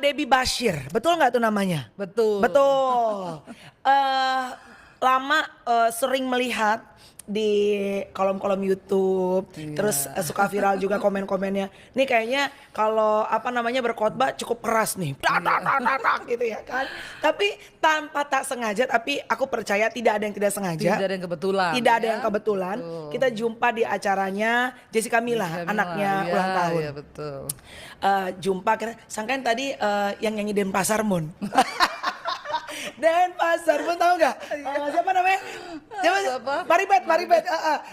Debbie Bashir, betul nggak tuh namanya? Betul. Betul. Lama sering melihat di kolom-kolom YouTube, terus Iya. suka viral juga komen-komennya. Nih kayaknya kalau apa namanya berkhotbah cukup keras nih, tak tak tak tak tak gitu ya kan. Tapi tanpa tak sengaja, tapi aku percaya tidak ada yang tidak sengaja. Tidak ada yang kebetulan. Tidak ada ya. yang kebetulan. Betul. Kita jumpa di acaranya Jessica Mila, Jessica Mila, anaknya iya, ulang tahun. Iya betul. Jumpa kira sangkain tadi yang nyanyi Denpasar Moon. Denpasar Moon tahu nggak? Siapa namanya? Siapa? Maribet.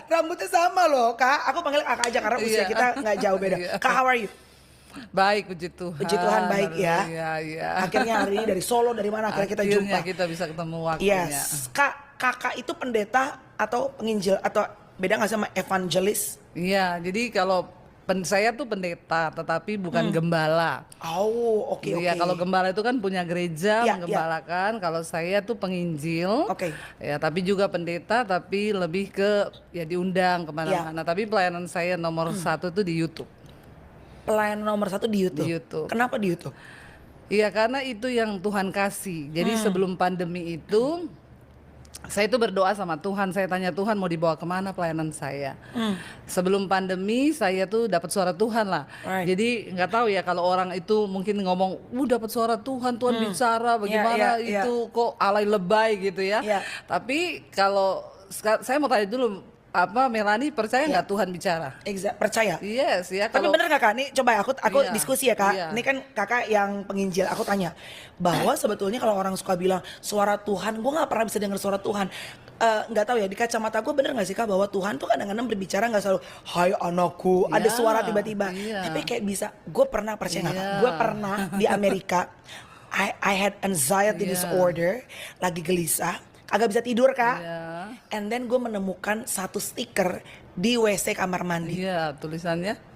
Rambutnya sama loh kak. Aku panggil kakak aja karena usia Iya. kita nggak jauh beda. Iya. Kak, how are you? Baik, puji Tuhan. Puji Tuhan baik ya. Iya. Akhirnya hari ini dari Solo dari mana akhirnya kita jumpa. Akhirnya kita bisa ketemu waktunya. Yes. Kakak itu pendeta atau penginjil atau beda nggak sama evangelis? Iya, jadi kalau saya tuh pendeta, tetapi bukan gembala. Oh, oke. Iya, kalau gembala itu kan punya gereja Iya, menggembalakan. Kalau saya tuh penginjil. Oke. Ya, tapi juga pendeta, tapi lebih ke ya diundang kemana-mana. Tapi pelayanan saya nomor satu tuh di YouTube. Pelayanan nomor 1 di YouTube. Di YouTube. Kenapa di YouTube? Iya, karena itu yang Tuhan kasih. Jadi sebelum pandemi itu, saya itu berdoa sama Tuhan. Saya tanya Tuhan mau dibawa kemana pelayanan saya. Sebelum pandemi saya tuh dapat suara Tuhan lah. Right. Jadi nggak tahu ya kalau orang itu mungkin ngomong, dapat suara Tuhan, Tuhan bicara, bagaimana Iya. itu kok alay lebay gitu ya. Iya. Tapi kalau saya mau tanya dulu, Melani percaya nggak Tuhan bicara? Percaya. Yes ya. Tapi Kalau bener gak kak? Nih coba aku Iya, diskusi ya kak. iya. Ini kan kakak yang penginjil. Aku tanya bahwa sebetulnya kalau orang suka bilang suara Tuhan, gue nggak pernah bisa dengar suara Tuhan. Nggak tahu ya di kacamata gue bener gak sih kak bahwa Tuhan tuh kadang-kadang berbicara nggak selalu Hai anakku, ada Iya, suara tiba-tiba. iya. Tapi kayak bisa. Gue pernah percaya nggak kak? Iya. Gue pernah di Amerika. I had anxiety Iya. disorder, lagi gelisah, agak bisa tidur kak. Iya. And then gue menemukan satu stiker di WC kamar mandi. Iya, tulisannya.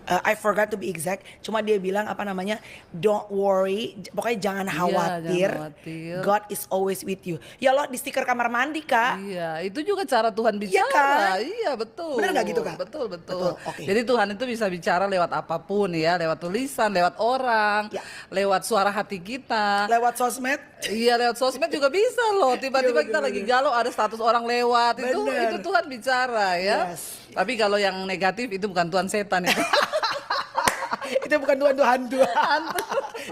I forgot to be exact. Cuma dia bilang apa namanya, don't worry, pokoknya jangan khawatir. jangan khawatir. God is always with you. Ya Allah di stiker kamar mandi kak. Iya, itu juga cara Tuhan bicara. kan? Iya, betul. Bener nggak gitu, Kak? Betul. Betul, oke. Jadi Tuhan itu bisa bicara lewat apapun ya, lewat tulisan, lewat orang, Ya. lewat suara hati kita. Lewat sosmed. Iya, lewat sosmed juga bisa loh. Tiba-tiba kita lagi galau ada status orang lewat, Bener. itu Tuhan bicara ya. Yes. Tapi kalau yang negatif itu bukan Tuhan, setan ya. Itu bukan Tuhan.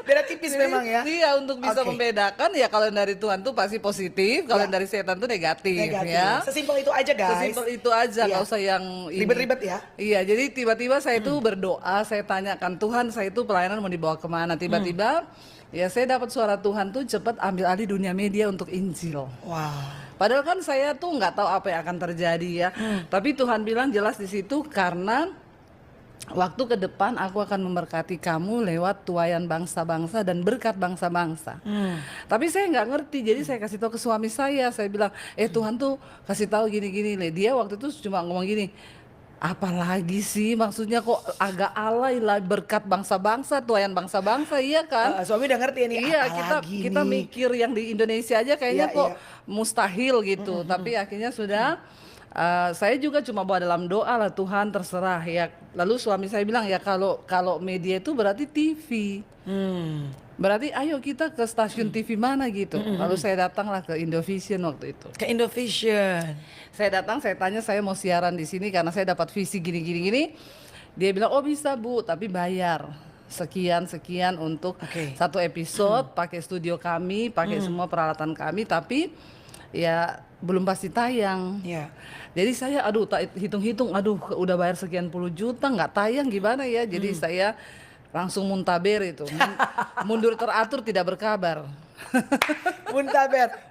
Beda tipis memang ya. Iya, untuk bisa Oke. membedakan ya kalau yang dari Tuhan tuh pasti positif, kalau Ya. yang dari setan tuh negatif, Negatif. ya. Sesimpel itu aja guys. Sesimpel itu aja, Iya. nggak usah yang ini. Ribet-ribet ya. Iya, jadi tiba-tiba saya itu berdoa, saya tanyakan Tuhan, saya itu pelayanan mau dibawa kemana? Tiba-tiba ya saya dapat suara Tuhan tuh cepat ambil alih dunia media untuk Injil. Wow. Padahal kan saya tuh nggak tahu apa yang akan terjadi ya. Tapi Tuhan bilang jelas di situ karena waktu ke depan aku akan memberkati kamu lewat tuayan bangsa-bangsa dan berkat bangsa-bangsa. Tapi saya nggak ngerti, jadi saya kasih tahu ke suami saya bilang, Tuhan tuh kasih tahu gini-gini. Dia waktu itu cuma ngomong gini, apalagi sih maksudnya kok agak alay lah berkat bangsa-bangsa, tuayan bangsa-bangsa, iya kan? Suami udah ngerti ini. Iya, apalagi kita nih. mikir yang di Indonesia aja kayaknya Iya, kok iya. mustahil gitu. Tapi akhirnya sudah saya juga cuma bawa dalam doa lah, Tuhan terserah ya. Lalu suami saya bilang ya kalau media itu berarti TV. Berarti ayo kita ke stasiun TV mana gitu. Lalu saya datanglah ke Indovision waktu itu. Ke Indovision. Saya datang, saya tanya saya mau siaran di sini karena saya dapat visi gini. Dia bilang, "Oh bisa, Bu, tapi bayar sekian untuk Oke. satu episode, pakai studio kami, pakai semua peralatan kami, tapi ya belum pasti tayang." Iya. Jadi saya hitung-hitung, udah bayar sekian puluh juta nggak tayang gimana ya? Jadi saya langsung muntaber itu, mundur teratur tidak berkabar.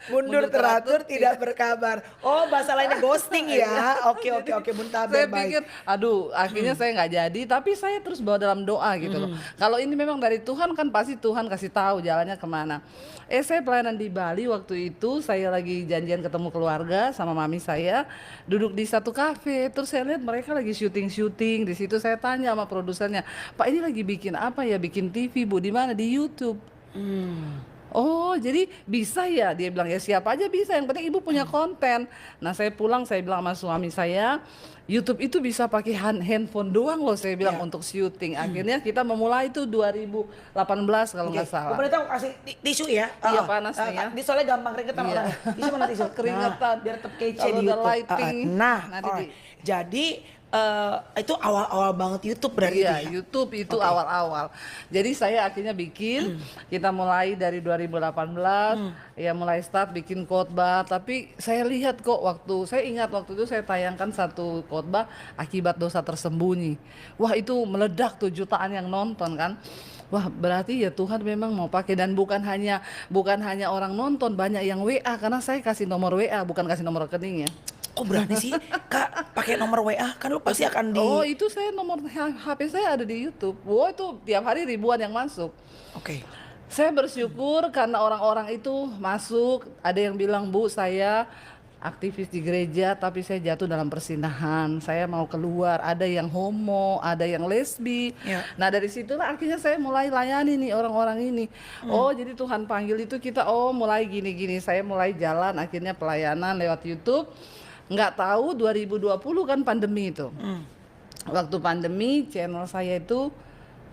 Mundur teratur tidak berkabar. Oh bahasa lainnya ghosting ya. Oke muntaber Saya baik. pikir, akhirnya saya nggak jadi, tapi saya terus bawa dalam doa gitu loh. Kalau ini memang dari Tuhan kan pasti Tuhan kasih tahu jalannya kemana. Saya pelayanan di Bali waktu itu, saya lagi janjian ketemu keluarga sama mami saya, duduk di satu kafe, terus saya lihat mereka lagi syuting di situ. Saya tanya sama produsernya, Pak ini lagi bikin apa ya? Bikin TV Bu, di mana? Di YouTube. Oh, jadi bisa ya? Dia bilang, ya siapa aja bisa, yang penting ibu punya konten. Nah, saya pulang, saya bilang sama suami saya, YouTube itu bisa pakai handphone doang loh, saya bilang Iya. untuk syuting. Akhirnya kita memulai itu 2018 kalau Oke, nggak Bu salah. Pendeta aku kasih tisu ya. Iya, panas nih ya. Di soalnya gampang keringetan Iya. orangnya. Tisu mana tisu? Keringetan. Nah, biar tetap kece Kalau di udah YouTube. lighting, Nah, nanti alright. Jadi itu awal-awal banget YouTube berarti Iya, ya? YouTube itu Oke. awal-awal. Jadi saya akhirnya bikin, kita mulai dari 2018, ya mulai start bikin khotbah. Tapi saya lihat kok saya ingat waktu itu saya tayangkan satu khotbah akibat dosa tersembunyi. Wah itu meledak tuh, jutaan yang nonton kan. Wah berarti ya Tuhan memang mau pakai, dan bukan hanya orang nonton, banyak yang WA karena saya kasih nomor WA, bukan kasih nomor rekening ya. Kok berani sih Kak pakai nomor WA? Kan lu pasti akan di... Oh itu saya nomor HP saya ada di YouTube. Wah itu tiap hari ribuan yang masuk. Oke. Saya bersyukur karena orang-orang itu masuk. Ada yang bilang, Bu saya aktivis di gereja tapi saya jatuh dalam persinahan, saya mau keluar. Ada yang homo, ada yang lesbi. Ya. Nah dari situlah akhirnya saya mulai layani nih orang-orang ini. Oh jadi Tuhan panggil itu kita, mulai gini-gini. Saya mulai jalan akhirnya pelayanan lewat YouTube. Nggak tahu 2020 kan pandemi itu. Waktu pandemi channel saya itu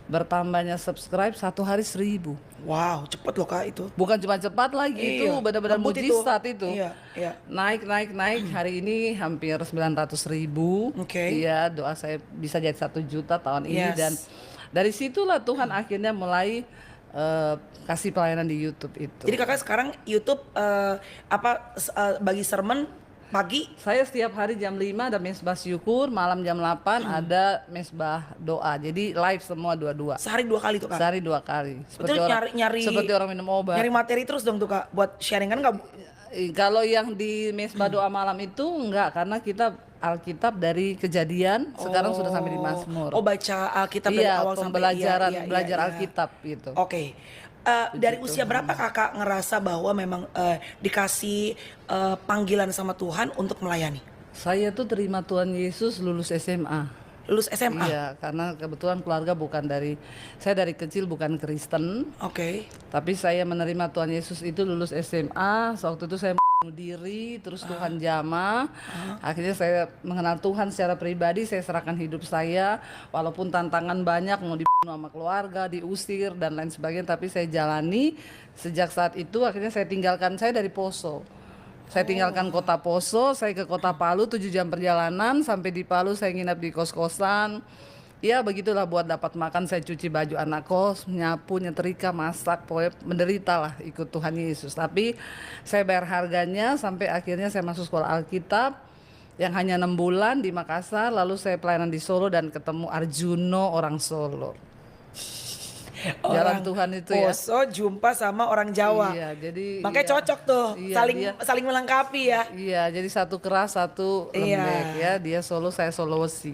bertambahnya subscribe satu hari 1.000. Wow, cepet loh Kak itu. Bukan cuma cepat lagi, itu Iya, benar-benar ngebut mujizat itu. Iya, iya. Naik. Hari ini hampir 900.000. Oke. Iya, doa saya bisa jadi 1 juta tahun ini. Yes. Dan dari situlah Tuhan akhirnya mulai kasih pelayanan di YouTube itu. Jadi Kakak sekarang YouTube bagi sermon pagi. Saya setiap hari jam 5 ada mesbah syukur, malam jam 8 ada mesbah doa. Jadi live semua dua-dua. Sehari 2 kali tuh Kak. Sehari 2 kali. Betul, Seperti orang minum obat. nyari materi terus dong tuh Kak buat sharing kan nggak? Kalau yang di mesbah doa malam itu enggak, karena kita Alkitab dari Kejadian, sekarang sudah sampai di Mazmur. baca Alkitab dari Iya, awal sampai pembelajaran, iya, belajar iya. Alkitab gitu. Oke. Dari usia berapa Kakak ngerasa bahwa memang dikasih panggilan sama Tuhan untuk melayani? Saya tuh terima Tuhan Yesus lulus SMA. Lulus SMA? Iya, karena kebetulan keluarga saya dari kecil bukan Kristen, Oke. tapi saya menerima Tuhan Yesus itu lulus SMA. Waktu itu saya bunuh diri, terus Tuhan jamah. Akhirnya saya mengenal Tuhan secara pribadi, saya serahkan hidup saya, walaupun tantangan banyak, mau dibunuh sama keluarga, diusir dan lain sebagainya, tapi saya jalani. Sejak saat itu akhirnya saya dari Poso. Saya tinggalkan kota Poso, saya ke kota Palu 7 jam perjalanan, sampai di Palu saya nginap di kos-kosan. Ya begitulah, buat dapat makan saya cuci baju anak kos, nyapu, nyetrika, masak, pokoknya menderita lah ikut Tuhan Yesus. Tapi saya bayar harganya sampai akhirnya saya masuk sekolah Alkitab yang hanya 6 bulan di Makassar, lalu saya pelayanan di Solo dan ketemu Arjuno orang Solo. Jalan Tuhan itu ya. Poso jumpa sama orang Jawa. Iya, jadi Makanya iya. cocok tuh, Iya, saling melengkapi ya. Iya, jadi satu keras, satu Iya. lembek ya. Dia Solo, saya Sulawesi.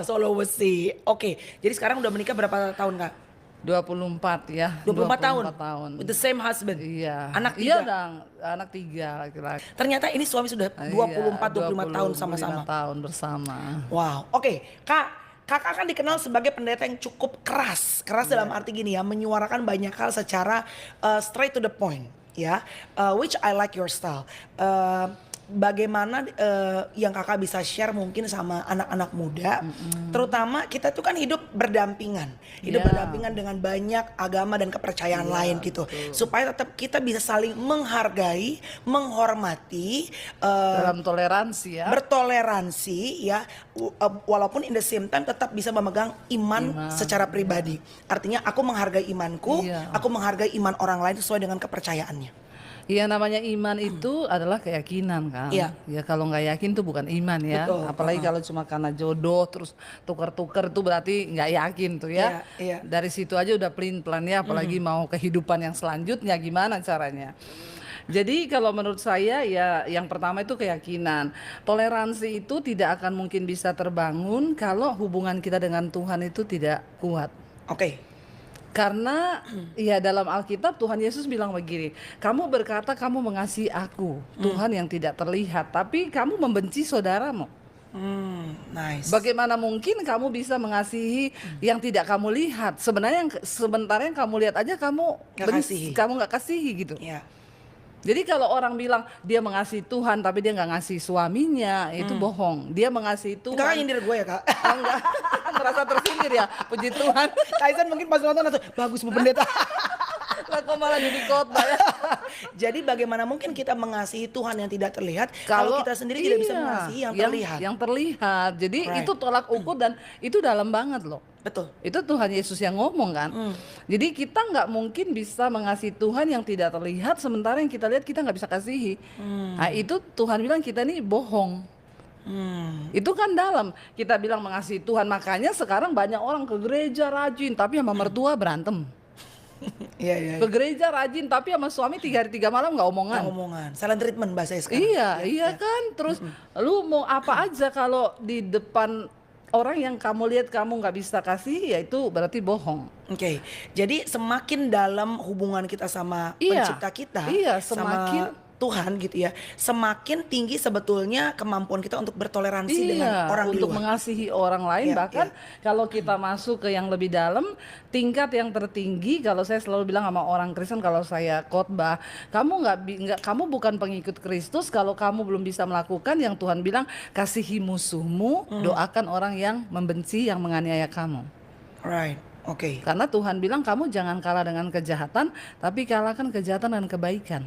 Sulawesi. Oke, jadi sekarang udah menikah berapa tahun Kak? 24 ya. 24 tahun. 24 tahun. With the same husband. Iya. Anak Iya 3. dong, anak 3 laki-laki. Ternyata ini suami sudah 24 25 tahun sama-sama. 25 tahun bersama. Wow. Oke, Kakak kan dikenal sebagai pendeta yang cukup keras dalam arti gini ya, menyuarakan banyak hal secara straight to the point, ya. Which I like your style. Bagaimana yang Kakak bisa share mungkin sama anak-anak muda, terutama kita tuh kan hidup berdampingan, Yeah. berdampingan dengan banyak agama dan kepercayaan lain gitu, supaya tetap kita bisa saling menghargai, menghormati, Dalam toleransi ya. bertoleransi ya, walaupun in the same time tetap bisa memegang iman secara pribadi. Artinya aku menghargai imanku, Iya. aku menghargai iman orang lain sesuai dengan kepercayaannya. Iya, namanya iman itu adalah keyakinan kan. Iya. Ya kalau nggak yakin tuh bukan iman ya. Betul. Apalagi kalau cuma karena jodoh terus tuker-tuker itu berarti nggak yakin tuh ya. Iya, iya. Dari situ aja udah pelin-pelan ya. Apalagi mau kehidupan yang selanjutnya gimana caranya. Jadi kalau menurut saya ya yang pertama itu keyakinan. Toleransi itu tidak akan mungkin bisa terbangun kalau hubungan kita dengan Tuhan itu tidak kuat. Oke. Karena ya dalam Alkitab Tuhan Yesus bilang begini, kamu berkata kamu mengasihi aku, Tuhan yang tidak terlihat, tapi kamu membenci saudaramu. Nice. Bagaimana mungkin kamu bisa mengasihi yang tidak kamu lihat? Sebenarnya sementara yang kamu lihat aja kamu Nggak kasihi. kamu nggak kasihi gitu. Ya. Jadi kalau orang bilang dia mengasihi Tuhan tapi dia nggak ngasih suaminya, itu bohong. Dia mengasihi Kakak Tuhan. nyindir gue ya kak. Oh, enggak. Merasa tersindir ya, puji Tuhan. Kaisan mungkin pas nonton langsung bagus Bu Pendeta. Lah kok malah jadi khotbah ya. Jadi bagaimana mungkin kita mengasihi Tuhan yang tidak terlihat kalau kita sendiri tidak bisa iya, mengasihi yang terlihat. Yang terlihat. Jadi Right. itu tolak ukur dan itu dalam banget loh. Betul. Itu Tuhan Yesus yang ngomong kan. Jadi kita nggak mungkin bisa mengasihi Tuhan yang tidak terlihat sementara yang kita lihat kita nggak bisa kasihi. Nah itu Tuhan bilang kita nih bohong. Itu kan dalam kita bilang mengasihi Tuhan, makanya sekarang banyak orang ke gereja rajin tapi sama mertua berantem. Iya iya. Ke gereja rajin tapi sama suami 3 hari 3 malam nggak omongan. Omongan. Silent treatment bahasa sekarang. Iya kan. Terus lu mau apa aja kalau di depan orang yang kamu lihat kamu nggak bisa kasih, ya itu berarti bohong. Oke, jadi semakin dalam hubungan kita sama Iya, pencipta kita, iya, sama semakin- Tuhan gitu ya, semakin tinggi sebetulnya kemampuan kita untuk bertoleransi dengan orang di untuk luar. mengasihi orang lain. Iya, Bahkan kalau kita masuk ke yang lebih dalam, tingkat yang tertinggi, kalau saya selalu bilang sama orang Kristen kalau saya khotbah, kamu kamu bukan pengikut Kristus kalau kamu belum bisa melakukan yang Tuhan bilang, kasihi musuhmu, doakan orang yang membenci, yang menganiaya kamu. Right, oke. Karena Tuhan bilang kamu jangan kalah dengan kejahatan, tapi kalahkan kejahatan dengan kebaikan.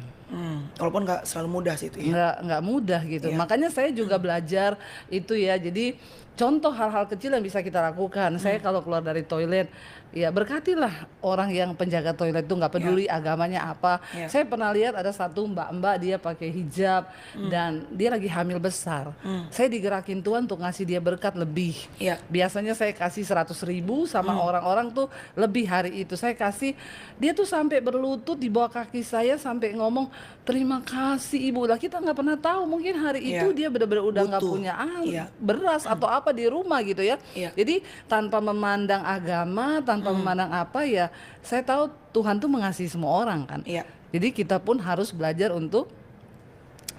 Walaupun nggak selalu mudah sih itu ya. Nggak mudah gitu. Iya. Makanya saya juga belajar itu ya. Jadi contoh hal-hal kecil yang bisa kita lakukan. Saya kalau keluar dari toilet, ya berkatilah orang yang penjaga toilet itu, nggak peduli agamanya apa. Iya. Saya pernah lihat ada satu mbak-mbak dia pakai hijab dan dia lagi hamil besar. Saya digerakin Tuhan untuk ngasih dia berkat lebih. Iya. Biasanya saya kasih 100.000 sama orang-orang tuh lebih hari itu. Saya kasih, dia tuh sampai berlutut di bawah kaki saya sampai ngomong, terima kasih ibu. Lah kita nggak pernah tahu, mungkin hari Iya. itu dia benar-benar udah nggak Butuh. punya Iya. beras atau apa di rumah gitu ya. Iya. Jadi tanpa memandang agama, tanpa memandang apa ya, saya tahu Tuhan tuh mengasihi semua orang kan. Iya. Jadi kita pun harus belajar untuk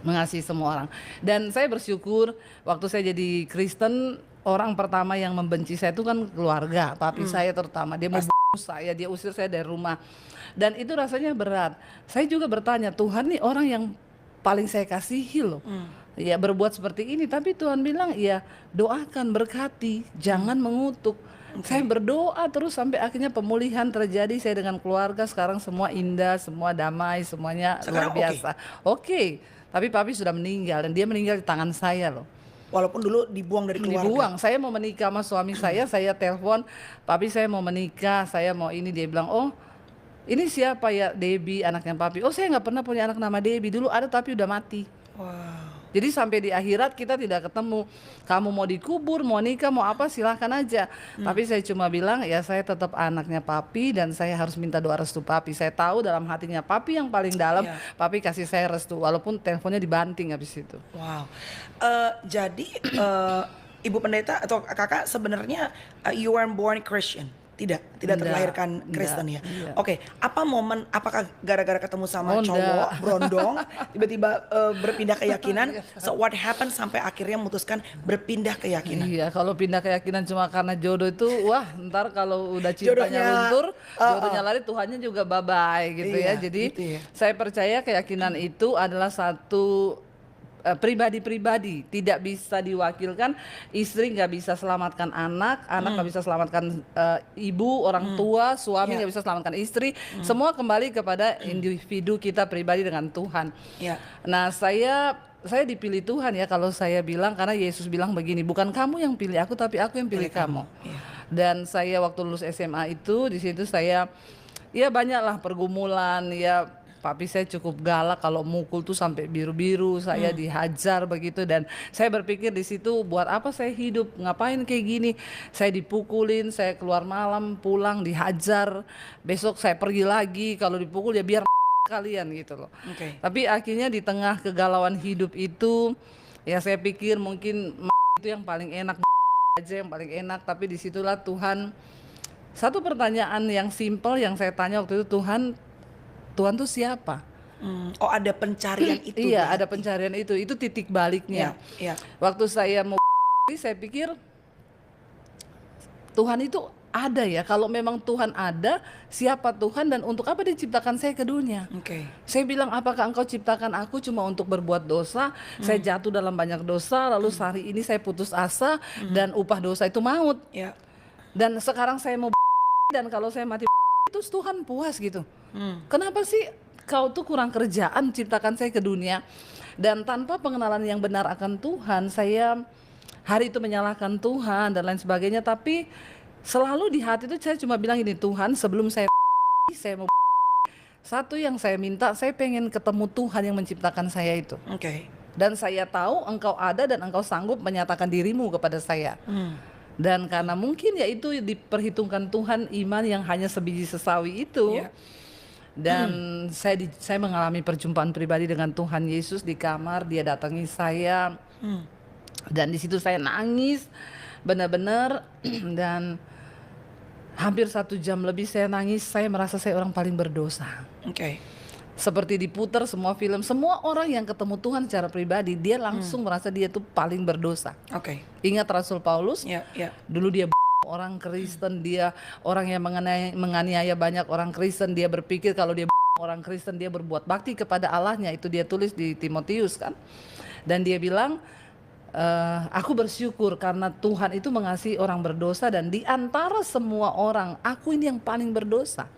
mengasihi semua orang. Dan saya bersyukur waktu saya jadi Kristen, orang pertama yang membenci saya itu kan keluarga, papi saya terutama. Dia mau bunuh saya, dia usir saya dari rumah. Dan itu rasanya berat. Saya juga bertanya, Tuhan nih orang yang paling saya kasihi loh. Ya berbuat seperti ini, tapi Tuhan bilang ya doakan, berkati, jangan mengutuk. Saya berdoa terus sampai akhirnya pemulihan terjadi. Saya dengan keluarga sekarang semua indah, semua damai, semuanya Sekarang luar biasa. Oke. Tapi papi sudah meninggal dan dia meninggal di tangan saya loh. Walaupun dulu dibuang dari keluarga. Dibuang. Saya mau menikah sama suami saya telepon, papi saya mau menikah, saya mau ini, dia bilang, oh ini siapa ya? Debbie, anaknya papi. Oh saya nggak pernah punya anak nama Debbie, dulu ada tapi udah mati. Wow. Jadi sampai di akhirat kita tidak ketemu. Kamu mau dikubur, mau nikah, mau apa silahkan aja. Tapi saya cuma bilang ya saya tetap anaknya papi dan saya harus minta doa restu papi. Saya tahu dalam hatinya papi yang paling dalam, Iya. papi kasih saya restu walaupun teleponnya dibanting habis itu. Wow. Jadi Ibu Pendeta atau Kakak sebenarnya you weren't born Christian. Tidak Enggak, terlahirkan enggak, Kristen ya. iya. Oke, apa momen, apakah gara-gara ketemu sama Oh, cowok enggak. brondong tiba-tiba berpindah keyakinan? So what happened sampai akhirnya memutuskan berpindah keyakinan? Iya, kalau pindah keyakinan cuma karena jodoh itu, wah ntar kalau udah Jodohnya, cintanya luntur, jodohnya lari, Tuhannya juga bye-bye gitu Iya, ya. Jadi gitu ya. saya percaya keyakinan itu adalah satu pribadi-pribadi, tidak bisa diwakilkan. Istri nggak bisa selamatkan anak, anak nggak bisa selamatkan ibu, orang tua, suami Iya. nggak bisa selamatkan istri. Semua kembali kepada individu kita pribadi dengan Tuhan. Iya. Nah saya dipilih Tuhan ya kalau saya bilang, karena Yesus bilang begini, bukan kamu yang pilih aku tapi aku yang pilih kamu. Iya. Dan saya waktu lulus SMA itu di situ saya ya banyaklah pergumulan ya. Papi saya cukup galak, kalau mukul tuh sampai biru-biru, saya dihajar begitu, dan saya berpikir di situ buat apa saya hidup, ngapain kayak gini. Saya dipukulin, saya keluar malam, pulang dihajar, besok saya pergi lagi, kalau dipukul ya biar kalian gitu loh. Oke. Tapi akhirnya di tengah kegalauan hidup itu ya saya pikir mungkin itu yang paling enak aja, yang paling enak. Tapi disitulah Tuhan, satu pertanyaan yang simpel yang saya tanya waktu itu, Tuhan tuh siapa? Oh ada pencarian itu. Iya, berarti. ada pencarian itu titik baliknya. Iya. Waktu saya mau Jadi saya pikir Tuhan itu ada ya. Kalau memang Tuhan ada, siapa Tuhan dan untuk apa diciptakan saya ke dunia? Oke. Saya bilang, apakah engkau ciptakan aku cuma untuk berbuat dosa? Saya jatuh dalam banyak dosa, lalu sehari ini saya putus asa dan upah dosa itu maut. Ya. Dan sekarang saya mau dan kalau saya mati terus Tuhan puas gitu. Kenapa sih kau tuh kurang kerjaan ciptakan saya ke dunia? Dan tanpa pengenalan yang benar akan Tuhan, saya hari itu menyalahkan Tuhan dan lain sebagainya. Tapi selalu di hati itu saya cuma bilang gini, Tuhan sebelum saya mau satu yang saya minta, saya pengen ketemu Tuhan yang menciptakan saya itu. Oke. Dan saya tahu engkau ada dan engkau sanggup menyatakan dirimu kepada saya. Dan karena mungkin ya itu diperhitungkan Tuhan iman yang hanya sebiji sesawi itu. Ya. Dan saya mengalami perjumpaan pribadi dengan Tuhan Yesus di kamar, dia datangi saya. Dan di situ saya nangis benar-benar dan hampir 1 jam lebih saya nangis. Saya merasa saya orang paling berdosa. Oke. Seperti diputar semua film, semua orang yang ketemu Tuhan secara pribadi, dia langsung merasa dia tuh paling berdosa. Oke. Ingat Rasul Paulus, Ya, ya. dulu dia orang Kristen, dia orang yang menganiaya banyak orang Kristen, dia berpikir kalau dia orang Kristen dia berbuat bakti kepada Allahnya, itu dia tulis di Timotius kan. Dan dia bilang, aku bersyukur karena Tuhan itu mengasihi orang berdosa dan di antara semua orang, aku ini yang paling berdosa.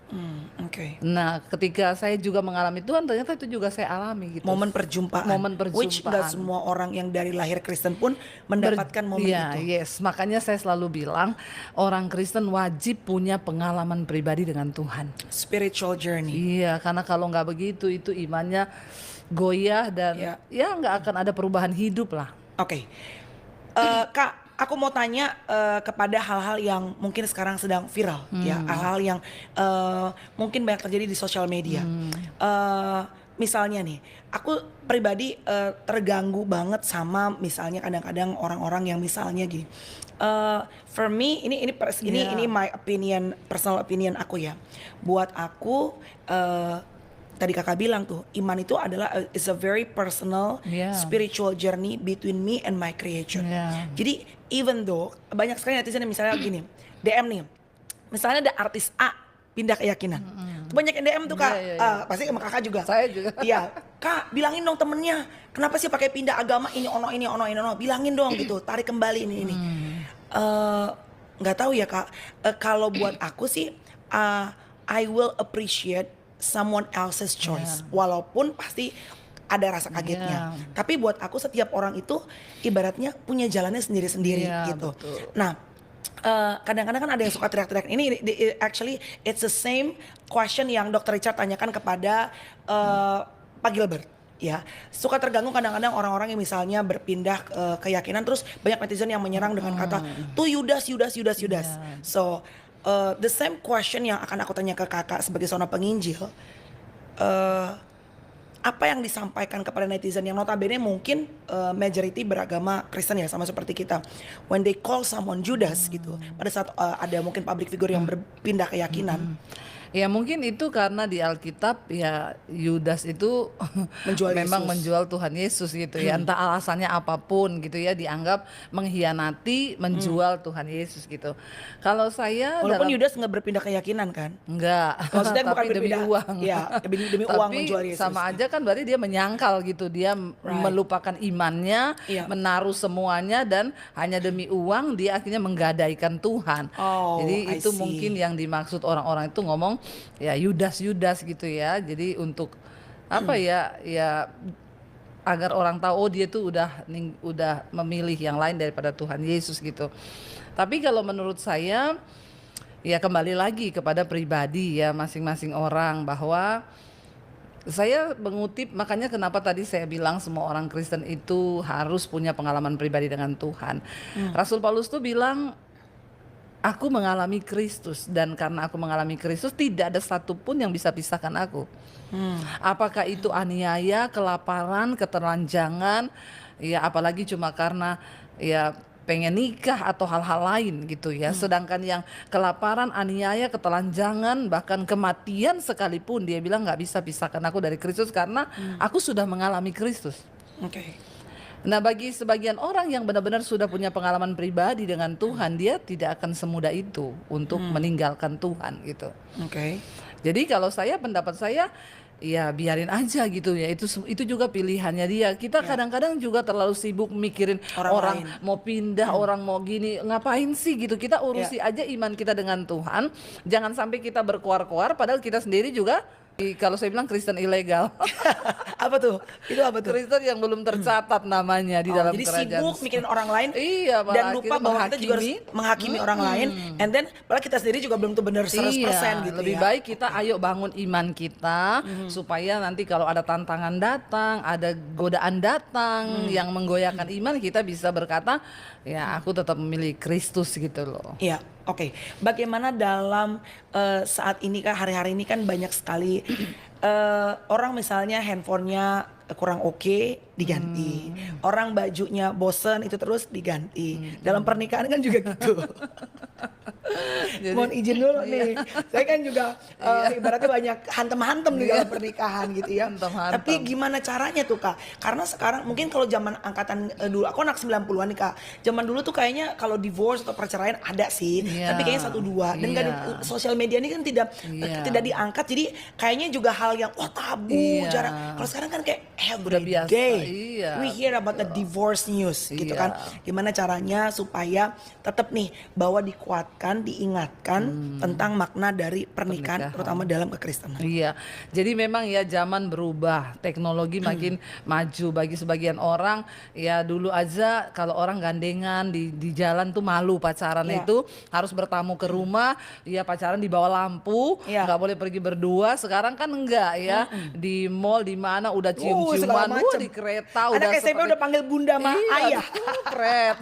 Oke. Nah, ketika saya juga mengalami Tuhan, ternyata itu juga saya alami gitu. Momen perjumpaan. Momen Which perjumpaan. gak semua orang yang dari lahir Kristen pun mendapatkan momen Iya, itu. yes. Makanya saya selalu bilang orang Kristen wajib punya pengalaman pribadi dengan Tuhan. Spiritual journey. Iya, karena kalau nggak begitu itu imannya goyah dan Iya. ya nggak akan ada perubahan hidup lah. Oke. Kak, aku mau tanya kepada hal-hal yang mungkin sekarang sedang viral, ya, hal-hal yang mungkin banyak terjadi di sosial media. Misalnya nih, aku pribadi terganggu banget sama misalnya kadang-kadang orang-orang yang misalnya gini. For me, ini my opinion, personal opinion aku ya. Buat aku, tadi kakak bilang tuh, iman itu adalah is a very personal spiritual journey between me and my creator. Jadi even though banyak sekali netizen yang misalnya gini, DM nih, misalnya ada artis A pindah keyakinan, tuh banyak yang DM tuh kak, pasti sama kakak juga. Saya juga. Iya, kak bilangin dong temennya, kenapa sih pakai pindah agama ini ono, bilangin dong gitu, tarik kembali ini. Nggak tahu ya kak, kalau buat aku sih, I will appreciate someone else's choice, walaupun pasti ada rasa kagetnya. Tapi buat aku setiap orang itu ibaratnya punya jalannya sendiri-sendiri gitu. Betul. Nah, kadang-kadang kan ada yang suka teriak-teriak. Ini actually it's the same question yang Dr. Richard tanyakan kepada Pak Gilbert. Ya, suka terganggu kadang-kadang orang-orang yang misalnya berpindah keyakinan, terus banyak netizen yang menyerang dengan kata tuh Yudas. So the same question yang akan aku tanya ke kakak sebagai seorang penginjil, apa yang disampaikan kepada netizen yang notabene mungkin majority beragama Kristen ya, sama seperti kita, when they call someone Judas gitu, pada saat ada mungkin public figure yang berpindah keyakinan. Ya mungkin itu karena di Alkitab ya Yudas itu memang menjual Tuhan Yesus gitu ya, entah alasannya apapun gitu ya, dianggap mengkhianati menjual Tuhan Yesus gitu. Kalau saya walaupun Yudas nggak berpindah keyakinan kan? Enggak. Maksudnya bukan tapi demi uang. Ya, demi uang tapi menjual Yesus. sama aja kan berarti dia menyangkal gitu, dia melupakan imannya, menaruh semuanya dan hanya demi uang dia akhirnya menggadaikan Tuhan. Jadi itu mungkin yang dimaksud orang-orang itu ngomong ya Yudas gitu ya. Jadi untuk apa ya agar orang tahu oh dia tuh udah memilih yang lain daripada Tuhan Yesus gitu. Tapi kalau menurut saya ya kembali lagi kepada pribadi ya masing-masing orang, bahwa saya mengutip, makanya kenapa tadi saya bilang semua orang Kristen itu harus punya pengalaman pribadi dengan Tuhan. Rasul Paulus tuh bilang, aku mengalami Kristus dan karena aku mengalami Kristus tidak ada satupun yang bisa pisahkan aku. Apakah itu aniaya, kelaparan, ketelanjangan, ya apalagi cuma karena ya pengen nikah atau hal-hal lain gitu ya. Sedangkan yang kelaparan, aniaya, ketelanjangan, bahkan kematian sekalipun dia bilang nggak bisa pisahkan aku dari Kristus karena aku sudah mengalami Kristus. Oke. Nah, bagi sebagian orang yang benar-benar sudah punya pengalaman pribadi dengan Tuhan, dia tidak akan semudah itu untuk meninggalkan Tuhan gitu. Oke. Jadi kalau saya, pendapat saya, ya biarin aja gitu ya. Itu juga pilihannya dia. Kita kadang-kadang juga terlalu sibuk mikirin Orang orang lain. mau pindah, orang mau gini, ngapain sih gitu. Kita urusi aja iman kita dengan Tuhan. Jangan sampai kita berkoar-koar padahal kita sendiri juga kalau saya bilang Kristen ilegal. Apa tuh? Itu apa tuh? Kristen yang belum tercatat namanya di dalam Jadi kerajaan. sibuk mikirin orang lain Iya, dan malah lupa kita bahwa kita juga harus menghakimi. menghakimi orang lain, and then padahal kita sendiri juga belum tuh benar 100% gitu Lebih ya. baik kita ayo bangun iman kita supaya nanti kalau ada tantangan datang, ada godaan datang yang menggoyahkan iman, kita bisa berkata, ya aku tetap memilih Kristus gitu loh. Iya, oke. Bagaimana dalam saat ini kan, hari-hari ini kan banyak sekali orang misalnya handphonenya kurang oke diganti, orang bajunya bosen itu terus diganti. Dalam pernikahan kan juga gitu. Jadi- Mohon izin dulu nih, saya kan juga ibaratnya banyak hantem-hantem di dalam pernikahan gitu ya. Hantem-hantem. Tapi gimana caranya tuh Kak? Karena sekarang mungkin kalau zaman angkatan dulu, aku anak 90-an nih Kak. Zaman dulu tuh kayaknya kalau divorce atau perceraian ada sih, Iya. tapi kayaknya 1-2 dan nggak Iya. sosial media ini kan tidak Iya. tidak diangkat, jadi kayaknya juga hal yang tabu, Iya. jarang. Kalau sekarang kan kayak Udah every biasa, day iya. we hear about the divorce news gitu Iya. kan. Gimana caranya supaya tetap nih bahwa dikuatkan, diingatkan tentang makna dari pernikahan, Pernikahan. terutama dalam kekristenan. Iya, jadi memang ya zaman berubah, teknologi makin maju bagi sebagian orang. Ya dulu aja kalau orang gandengan di jalan tuh malu pacaran Iya. itu harus bertamu ke rumah, ya pacaran di bawah lampu, Iya. nggak boleh pergi berdua. Sekarang kan enggak ya, di mall di mana udah segala cium-ciuman, macem. di kereta udah Anak SMP udah panggil bunda sama Iya, ayah. keren.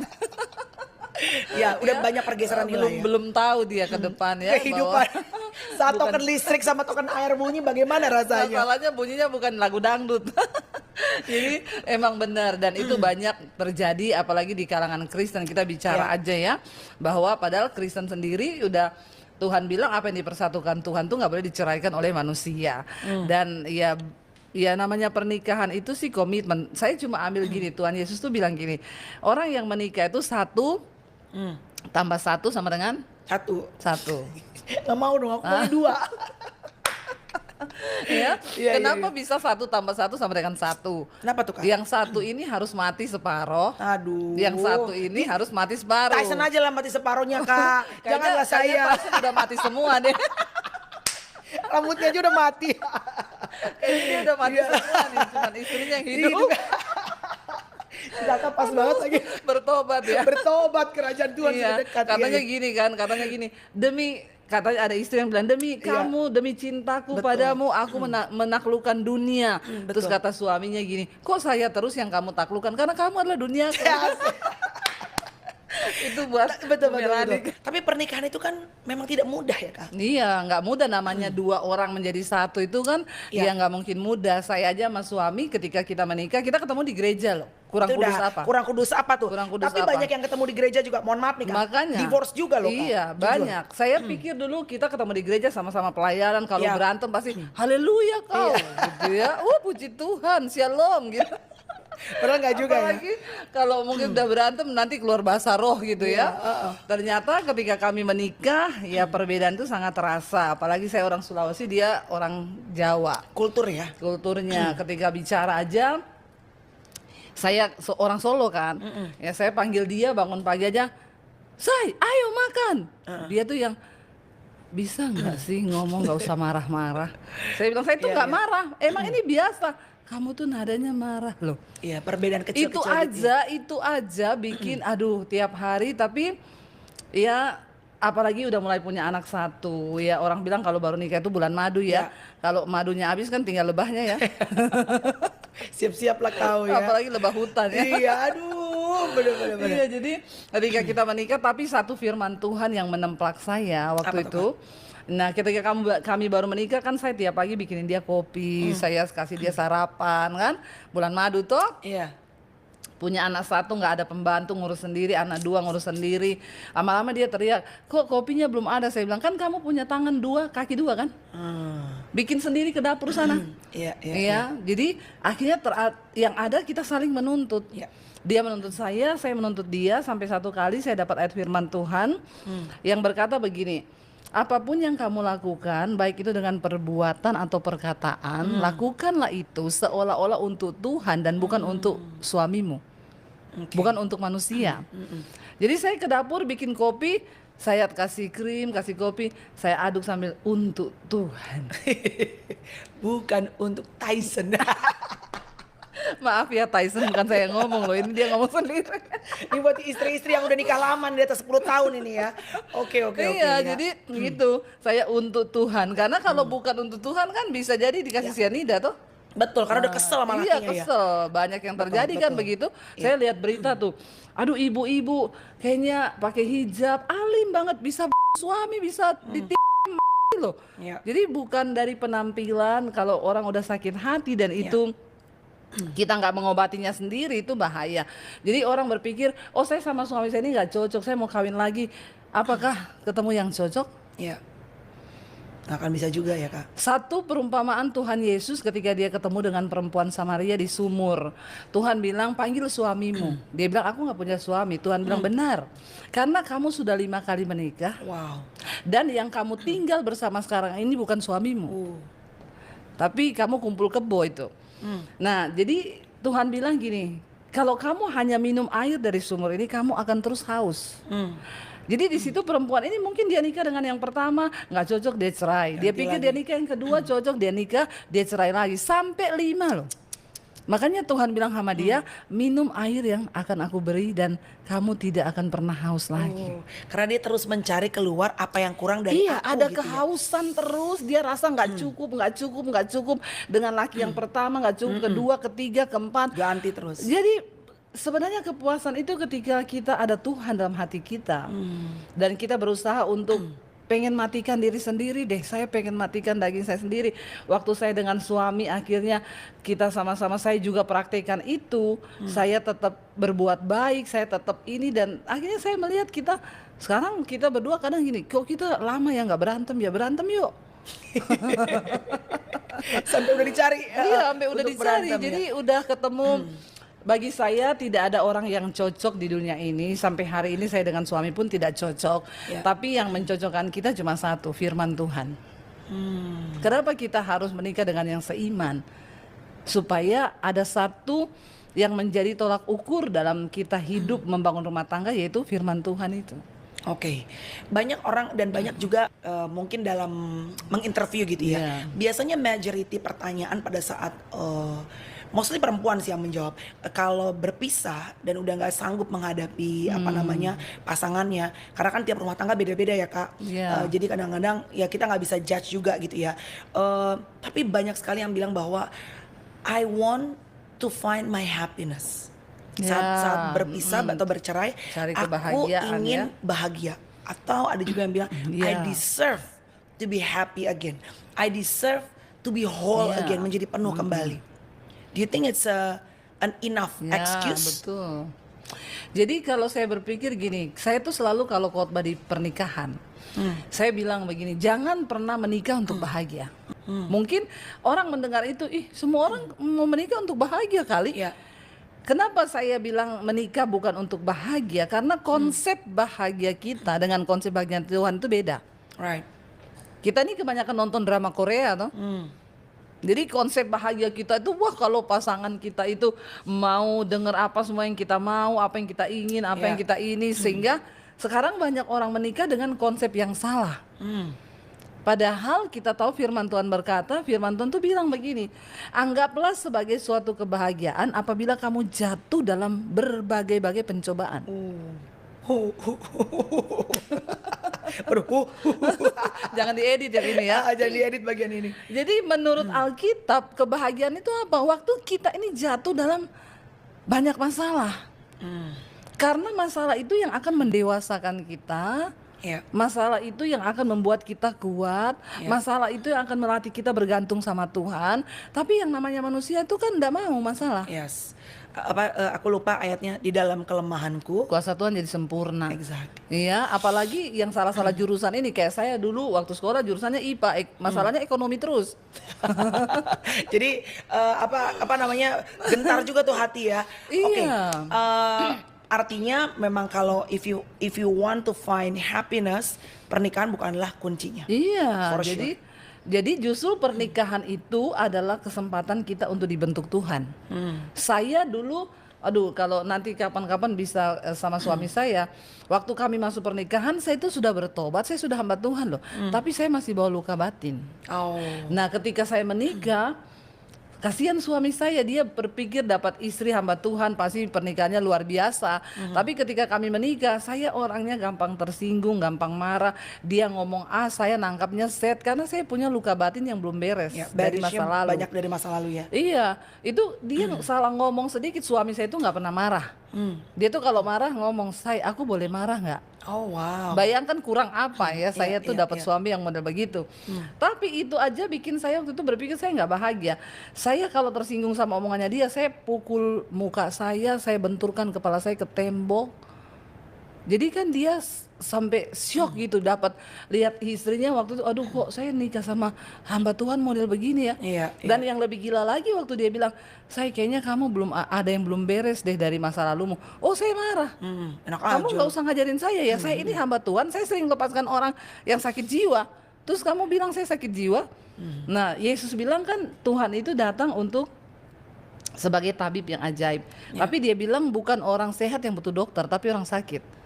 Ya, udah banyak pergeseran belum nilai ya. belum tahu dia ke depan ya Kehidupan bahwa- saat Bukan. token listrik sama token air bunyi bagaimana rasanya? Masalahnya bunyinya bukan lagu dangdut. Jadi emang benar dan itu banyak terjadi apalagi di kalangan Kristen. Kita bicara Ya. aja ya bahwa padahal Kristen sendiri udah Tuhan bilang apa yang dipersatukan Tuhan tuh nggak boleh diceraikan oleh manusia. Dan ya namanya pernikahan itu sih komitmen. Saya cuma ambil gini, Tuhan Yesus tuh bilang gini, orang yang menikah itu 1 tambah 1 sama dengan Satu. 1. Nggak mau dong, aku mau 2. Ya, Iya, kenapa iya. bisa 1 tambah 1 sama dengan 1? Kenapa tuh Kak? Yang 1 ini harus mati separoh. Aduh. Yang 1 ini harus mati separuh. Tyson aja lah mati separuhnya Kak. Janganlah Kayaknya saya. Tyson udah mati semua deh. Rambutnya aja udah mati. Kayaknya dia udah mati Iya. semua nih, cuma istrinya yang hidup. Hidup. Data pas banget lagi. Bertobat ya. Bertobat, kerajaan Tuhan sudah Iya, dekat. katanya Iya. gini kan, katanya gini, katanya ada istri yang bilang demi Iya. kamu, demi cintaku Betul. padamu, aku menaklukkan dunia. Terus betul. kata suaminya gini, kok saya terus yang kamu taklukkan? Karena kamu adalah dunia. Itu buat betul, betul, Melani. betul. Tapi pernikahan itu kan memang tidak mudah ya Kak. Iya, nggak mudah namanya 2 orang menjadi 1 itu kan, Iya. ya nggak mungkin mudah. Saya aja sama suami ketika kita menikah, kita ketemu di gereja loh. Kurang Itu kudus udah apa? Kurang kudus apa tuh? Kurang kudus Tapi apa? banyak yang ketemu di gereja juga. Mohon maaf nih Kak. Makanya Divorce juga loh Kak. Iya, Jujur. banyak. Saya pikir dulu kita ketemu di gereja sama-sama pelayaran, kalau Iya. berantem pasti haleluya kau gitu ya. Puji Tuhan, shalom gitu. Padahal nggak juga ya. Apalagi kalau mungkin udah berantem nanti keluar bahasa roh gitu Iya, ya. Ternyata ketika kami menikah ya perbedaan itu sangat terasa. Apalagi saya orang Sulawesi, dia orang Jawa. Kultur ya. Kulturnya ketika bicara aja, saya orang Solo kan, ya saya panggil dia bangun pagi aja, Say, ayo makan. Dia tuh yang bisa nggak sih ngomong nggak usah marah-marah. Saya bilang saya tuh Iya, nggak iya. marah, emang ini biasa. Kamu tuh nadanya marah loh. Iya, perbedaan kecil-kecil gitu ya. Itu aja bikin aduh tiap hari. Tapi ya apalagi udah mulai punya anak 1 ya, orang bilang kalau baru nikah itu bulan madu Ya. ya. Kalau madunya habis kan tinggal lebahnya ya. Siap-siap lah kau ya. Apalagi lebah hutan ya. Iya, aduh, bener-bener. Iya, jadi ketika kita menikah, tapi satu firman Tuhan yang menemplak saya waktu Apa tuh, itu. Nah, ketika kami baru menikah kan saya tiap pagi bikinin dia kopi, saya kasih dia sarapan kan, bulan madu toh. Iya. punya anak satu nggak ada pembantu, ngurus sendiri, anak dua ngurus sendiri. Lama-lama dia teriak, kok kopinya belum ada? Saya bilang, kan kamu punya tangan dua, kaki dua kan, bikin sendiri ke dapur sana. Iya, Iya, jadi akhirnya yang ada kita saling menuntut. Iya. Dia menuntut saya menuntut dia, sampai satu kali saya dapat ayat firman Tuhan yang berkata begini, apapun yang kamu lakukan, baik itu dengan perbuatan atau perkataan, lakukanlah itu seolah-olah untuk Tuhan dan bukan untuk suamimu, bukan untuk manusia. Jadi saya ke dapur bikin kopi, saya kasih krim, kasih kopi, saya aduk sambil untuk Tuhan. Bukan untuk Tyson. Maaf ya Tyson, bukan saya yang ngomong loh, ini dia ngomong sendiri. Ini buat istri-istri yang udah nikah lama di atas 10 tahun ini ya. Oke. Iya, Ya. jadi gitu, saya untuk Tuhan. Karena kalau bukan untuk Tuhan kan bisa jadi dikasih sianida tuh. Betul, karena udah kesel sama Iya, lakinya ya. kesel. Banyak yang terjadi kan betul. begitu. Saya lihat berita tuh. Aduh, ibu-ibu kayaknya pakai hijab, alim banget, bisa suami, bisa loh. Iya. Jadi bukan dari penampilan, kalau orang udah sakit hati dan itu kita nggak mengobatinya sendiri, itu bahaya. Jadi orang berpikir, oh saya sama suami saya ini nggak cocok, saya mau kawin lagi. Apakah ketemu yang cocok? Iya. Nggak akan bisa juga ya Kak. Satu perumpamaan Tuhan Yesus ketika dia ketemu dengan perempuan Samaria di sumur. Tuhan bilang, panggil suamimu. Dia bilang, aku nggak punya suami. Tuhan bilang, benar. Karena kamu sudah 5 kali menikah. Wow. Dan yang kamu tinggal bersama sekarang ini bukan suamimu. Tapi kamu kumpul kebo itu. Nah, jadi Tuhan bilang gini, kalau kamu hanya minum air dari sumur ini, kamu akan terus haus. Jadi di situ perempuan ini mungkin dia nikah dengan yang pertama nggak cocok, dia cerai. Dia pikir dia nikah yang kedua cocok, dia nikah, dia cerai lagi sampai 5 loh. Makanya Tuhan bilang sama dia, minum air yang akan aku beri dan kamu tidak akan pernah haus lagi. Karena dia terus mencari keluar apa yang kurang dari Iya, aku ada gitu ya. kehausan terus, dia rasa nggak cukup dengan laki yang pertama, nggak cukup kedua, ketiga, keempat. Ganti terus. Jadi sebenarnya kepuasan itu ketika kita ada Tuhan dalam hati kita dan kita berusaha untuk pengen matikan diri sendiri deh. Saya pengen matikan daging saya sendiri. Waktu saya dengan suami akhirnya kita sama-sama, saya juga praktekkan itu. Saya tetap berbuat baik, saya tetap ini, dan akhirnya saya melihat kita sekarang kita berdua kadang gini, kok kita lama ya nggak berantem, ya berantem yuk. Sampai udah dicari. Iya, sampai udah untuk dicari. berantem ya. Jadi udah ketemu. Bagi saya tidak ada orang yang cocok di dunia ini. Sampai hari ini saya dengan suami pun tidak cocok. Ya. Tapi yang mencocokkan kita cuma satu, firman Tuhan. Kenapa kita harus menikah dengan yang seiman? Supaya ada satu yang menjadi tolak ukur dalam kita hidup membangun rumah tangga, yaitu firman Tuhan itu. Oke, banyak orang dan banyak juga mungkin dalam menginterview gitu ya. Iya. Biasanya majority pertanyaan pada saat mostly perempuan sih yang menjawab, kalau berpisah dan udah nggak sanggup menghadapi apa namanya pasangannya, karena kan tiap rumah tangga beda-beda ya Kak. Iya. Jadi kadang-kadang ya kita nggak bisa judge juga gitu ya. Tapi banyak sekali yang bilang bahwa I want to find my happiness. Saat berpisah atau bercerai, Cari aku kebahagiaan, ingin ya. bahagia. Atau ada juga yang bilang I Iya. deserve to be happy again. I deserve to be whole Iya. again, menjadi penuh kembali. Do you think it's an enough Ya, excuse? betul. Jadi kalau saya berpikir gini, saya tuh selalu kalau khotbah di pernikahan, saya bilang begini, jangan pernah menikah untuk bahagia. Mungkin orang mendengar itu, semua orang mau menikah untuk bahagia kali. Ya. Kenapa saya bilang menikah bukan untuk bahagia? Karena konsep bahagia kita dengan konsep bahagia Tuhan itu beda. Right. Kita ini kebanyakan nonton drama Korea toh. Jadi konsep bahagia kita itu, wah kalau pasangan kita itu mau dengar apa semua yang kita mau, apa yang kita ingin, apa yang kita ini, sehingga sekarang banyak orang menikah dengan konsep yang salah. Padahal kita tahu firman Tuhan berkata, firman Tuhan tuh bilang begini, anggaplah sebagai suatu kebahagiaan apabila kamu jatuh dalam berbagai-bagai pencobaan. Jangan diedit ya ini ya. Jangan diedit bagian ini. Jadi menurut Alkitab, kebahagiaan itu apa? Waktu kita ini jatuh dalam banyak masalah. Karena masalah itu yang akan mendewasakan kita, Iya. Masalah itu yang akan membuat kita kuat, Iya. masalah itu yang akan melatih kita bergantung sama Tuhan. Tapi yang namanya manusia itu kan enggak mau masalah. Yes. Aku lupa ayatnya, di dalam kelemahanku. Kuasa Tuhan jadi sempurna. Exactly. Iya, apalagi yang salah-salah jurusan ini kayak saya dulu waktu sekolah jurusannya IPA, masalahnya ekonomi terus. Jadi apa namanya, gentar juga tuh hati ya. Oke. Iya. Artinya memang kalau if you want to find happiness, pernikahan bukanlah kuncinya. Iya, For jadi justru pernikahan itu adalah kesempatan kita untuk dibentuk Tuhan. Saya dulu, aduh kalau nanti kapan-kapan bisa sama suami saya, waktu kami masuk pernikahan saya itu sudah bertobat, saya sudah hamba Tuhan loh. Tapi saya masih bawa luka batin. Oh. Nah ketika saya menikah, kasihan suami saya, dia berpikir dapat istri hamba Tuhan pasti pernikahannya luar biasa. Tapi ketika kami menikah, saya orangnya gampang tersinggung, gampang marah. Dia ngomong A, saya nangkapnya Z, karena saya punya luka batin yang belum beres Ya, dari masa lalu. banyak dari masa lalu ya. Iya, itu dia salah ngomong sedikit, suami saya itu nggak pernah marah. Dia tuh kalau marah ngomong, aku boleh marah nggak? Oh wow. Bayangkan kurang apa ya, saya Iya, tuh iya, dapat iya. suami yang model begitu. Tapi itu aja bikin saya waktu itu berpikir saya nggak bahagia. Saya kalau tersinggung sama omongannya dia, saya pukul muka saya benturkan kepala saya ke tembok. Jadi kan dia sampai syok gitu dapat lihat istrinya waktu itu, aduh kok saya nikah sama hamba Tuhan model begini ya. Iya, Dan yang lebih gila lagi waktu dia bilang, saya kayaknya kamu belum ada yang belum beres deh dari masa lalumu. Oh saya marah. Enak Kamu aja. nggak usah ngajarin saya ya, saya ini hamba Tuhan, saya sering lepaskan orang yang sakit jiwa. Terus kamu bilang saya sakit jiwa? Nah Yesus bilang kan Tuhan itu datang untuk sebagai tabib yang ajaib. Tapi dia bilang bukan orang sehat yang butuh dokter, tapi orang sakit.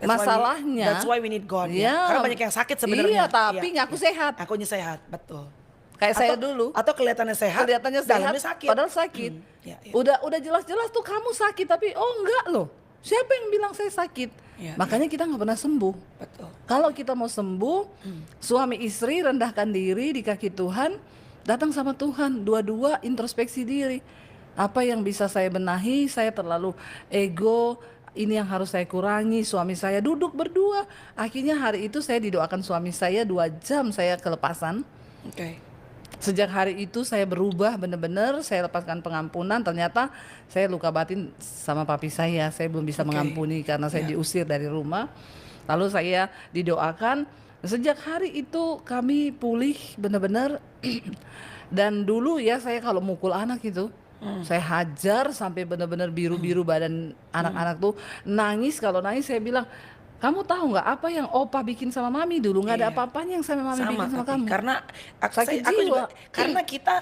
Masalahnya, That's why we need God ya. Iya. Karena banyak yang sakit sebenarnya. Iya, tapi ngaku sehat. Akunya sehat, betul. Kayak saya dulu. Atau kelihatannya sehat, Kelihatannya sehat, dalamnya sakit. padahal sakit. Ya, ya. Udah jelas-jelas tuh kamu sakit, tapi oh enggak loh. Siapa yang bilang saya sakit? Ya, Makanya kita nggak pernah sembuh. Betul. Kalau kita mau sembuh, suami istri rendahkan diri di kaki Tuhan, datang sama Tuhan, dua-dua introspeksi diri. Apa yang bisa saya benahi? Saya terlalu ego, ini yang harus saya kurangi. Suami saya duduk berdua. Akhirnya hari itu saya didoakan suami saya 2 jam saya kelepasan. Oke. Sejak hari itu saya berubah benar-benar, saya lepaskan pengampunan. Ternyata saya luka batin sama papi saya belum bisa Oke. mengampuni karena saya Ya. diusir dari rumah. Lalu saya didoakan. Sejak hari itu kami pulih benar-benar. Dan dulu ya saya kalau mukul anak itu, saya hajar sampai benar-benar biru-biru badan anak-anak tuh nangis. Kalau nangis saya bilang, kamu tahu nggak apa yang opa bikin sama mami dulu? Nggak ada Iya. apa-apanya yang sama mami bikin sama Tapi kamu. karena Sakit aku jiwa. juga karena kita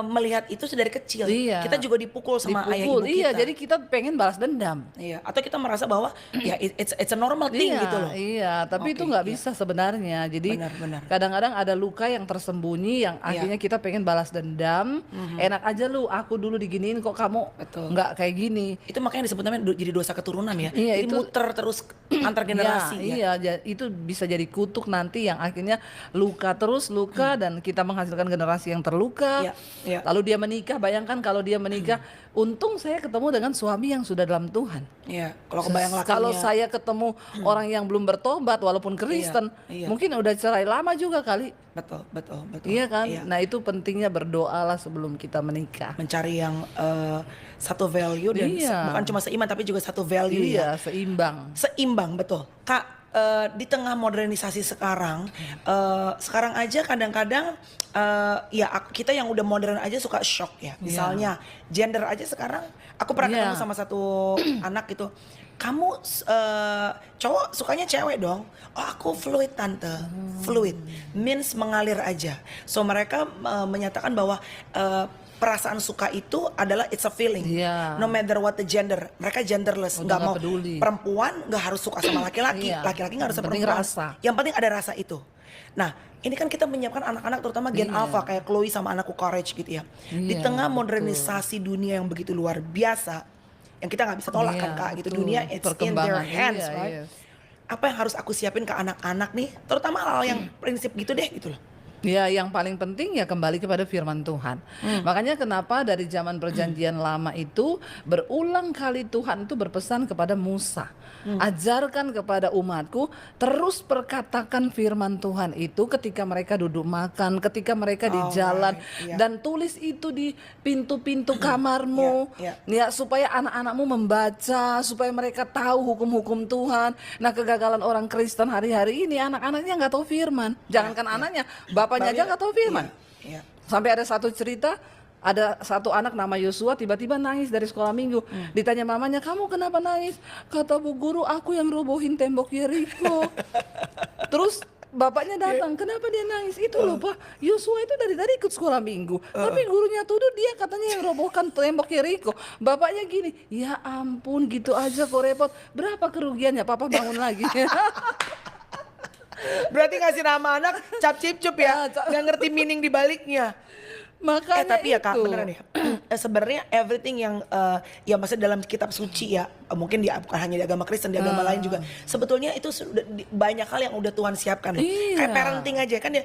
melihat itu dari kecil. Iya. Kita juga dipukul sama ayah ibu Dipukul, iya, kita. jadi kita pengen balas dendam. Iya, atau kita merasa bahwa ya it's a normal thing Iya, gitu loh. iya, tapi itu Oke, nggak iya. bisa sebenarnya. Jadi Benar. kadang-kadang ada luka yang tersembunyi yang Iya. akhirnya kita pengen balas dendam. Enak aja lu, aku dulu diginiin kok kamu Betul. nggak kayak gini. Itu makanya disebut namanya jadi dosa keturunan ya. Iya, Jadi itu- muter terus antar generasi ya. Iya, itu bisa jadi kutuk nanti yang akhirnya luka terus luka dan kita menghasilkan generasi yang terluka. Iya, iya. Lalu dia menikah, bayangkan kalau dia menikah, untung saya ketemu dengan suami yang sudah dalam Tuhan. Iya, kalau kebayang lakinya. Kalau saya ketemu orang yang belum bertobat walaupun Kristen, iya. mungkin udah cerai lama juga kali. betul. Iya kan? Iya. Nah, itu pentingnya berdoalah sebelum kita menikah. Mencari yang satu value dan Iya. bukan cuma seiman tapi juga satu value ya. Iya, seimbang. Seimbang, betul. Kak, di tengah modernisasi sekarang, sekarang aja kadang-kadang ya kita yang udah modern aja suka shock ya. Misalnya gender aja sekarang, aku pernah Iya. ketemu sama satu anak gitu. Kamu cowok sukanya cewek dong? Oh aku fluid tante, fluid means mengalir aja. So mereka menyatakan bahwa perasaan suka itu adalah it's a feeling, Iya. no matter what the gender. Mereka genderless, Udah nggak nggak mau peduli. perempuan nggak harus suka sama laki-laki, Iya. laki-laki nggak harus Yang sama penting perempuan. rasa. Yang penting ada rasa itu. Nah, ini kan kita menyiapkan anak-anak terutama gen Iya. alpha kayak Chloe sama anakku Courage gitu ya. Di Iya, tengah betul. modernisasi dunia yang begitu luar biasa, yang kita nggak bisa tolak kan Iya, Kak, gitu. betul. Dunia it's in their Perkembangan, hands, iya, right? yes. Apa yang harus aku siapin ke anak-anak nih, terutama hal yang prinsip gitu deh gitu loh. Ya, yang paling penting ya kembali kepada firman Tuhan. Makanya kenapa dari zaman perjanjian lama itu berulang kali Tuhan itu berpesan kepada Musa. Ajarkan kepada umatku, terus perkatakan firman Tuhan itu ketika mereka duduk makan, ketika mereka di jalan. Alright, iya. Dan tulis itu di pintu-pintu kamarmu. Iya, Ya, supaya anak-anakmu membaca, supaya mereka tahu hukum-hukum Tuhan. Nah, kegagalan orang Kristen hari-hari ini, anak-anaknya nggak tahu firman. Jangankan anaknya, bapaknya aja nggak tahu firman. Iya. Sampai ada satu cerita, ada satu anak nama Yosua tiba-tiba nangis dari sekolah minggu. Ditanya mamanya, kamu kenapa nangis? Kata bu guru, aku yang robohin tembok Yeriko. Terus bapaknya datang, kenapa dia nangis? Itu loh pak, Yosua itu dari tadi ikut sekolah minggu, tapi gurunya tuduh dia katanya yang robohkan tembok Yeriko. Bapaknya gini, ya ampun gitu aja kok repot. Berapa kerugiannya? Papa bangun lagi. Berarti ngasih nama anak cap cip cup ya, nggak ngerti meaning di baliknya. Makanya Tapi ya kak, itu. beneran ya. Sebenarnya everything yang ya maksudnya dalam kitab suci ya, mungkin bukan hanya di agama Kristen, di agama lain juga. Sebetulnya itu sudah banyak hal yang udah Tuhan siapkan. Loh. Iya. Kayak parenting aja kan ya,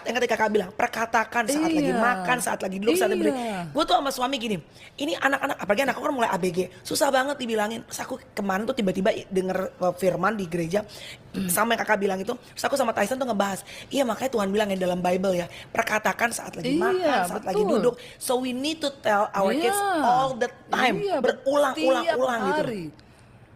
yang ketika kakak bilang, perkatakan saat lagi Iya. makan, saat lagi duduk, saat lagi berdiri. Iya. Gue tuh sama suami gini, ini anak-anak, apalagi anak aku kan mulai ABG, susah banget dibilangin. Terus aku kemarin tuh tiba-tiba denger firman di gereja, sama yang kakak bilang itu, terus aku sama Tyson tuh ngebahas, iya makanya Tuhan bilang ya dalam Bible ya, perkatakan saat lagi Iya, makan, saat lagi betul. duduk. So we need to tell our kids all the time, Iya, berulang-ulang setiap gitu. hari.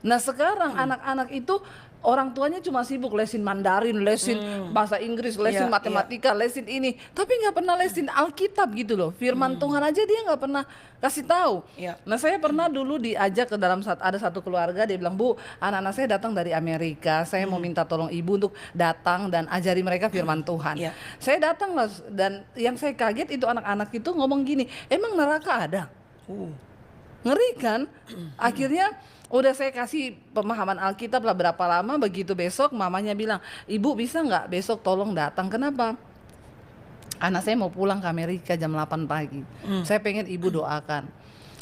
Nah sekarang anak-anak itu orang tuanya cuma sibuk lesin Mandarin, lesin bahasa Inggris, lesin Iya, matematika, lesin ini, tapi nggak pernah lesin Alkitab gitu loh. Firman Tuhan aja dia nggak pernah kasih tahu. Iya. Nah saya pernah dulu diajak ke dalam ada satu keluarga, dia bilang, Bu, anak-anak saya datang dari Amerika, saya mau minta tolong ibu untuk datang dan ajari mereka firman Tuhan. Iya. Saya datang lah, dan yang saya kaget itu anak-anak itu ngomong gini, emang neraka ada? Ngeri kan? Akhirnya udah saya kasih pemahaman Alkitab lah berapa lama, begitu besok mamanya bilang, ibu bisa nggak besok tolong datang, kenapa? Anak saya mau pulang ke Amerika jam 8 pagi. Saya pengen ibu doakan.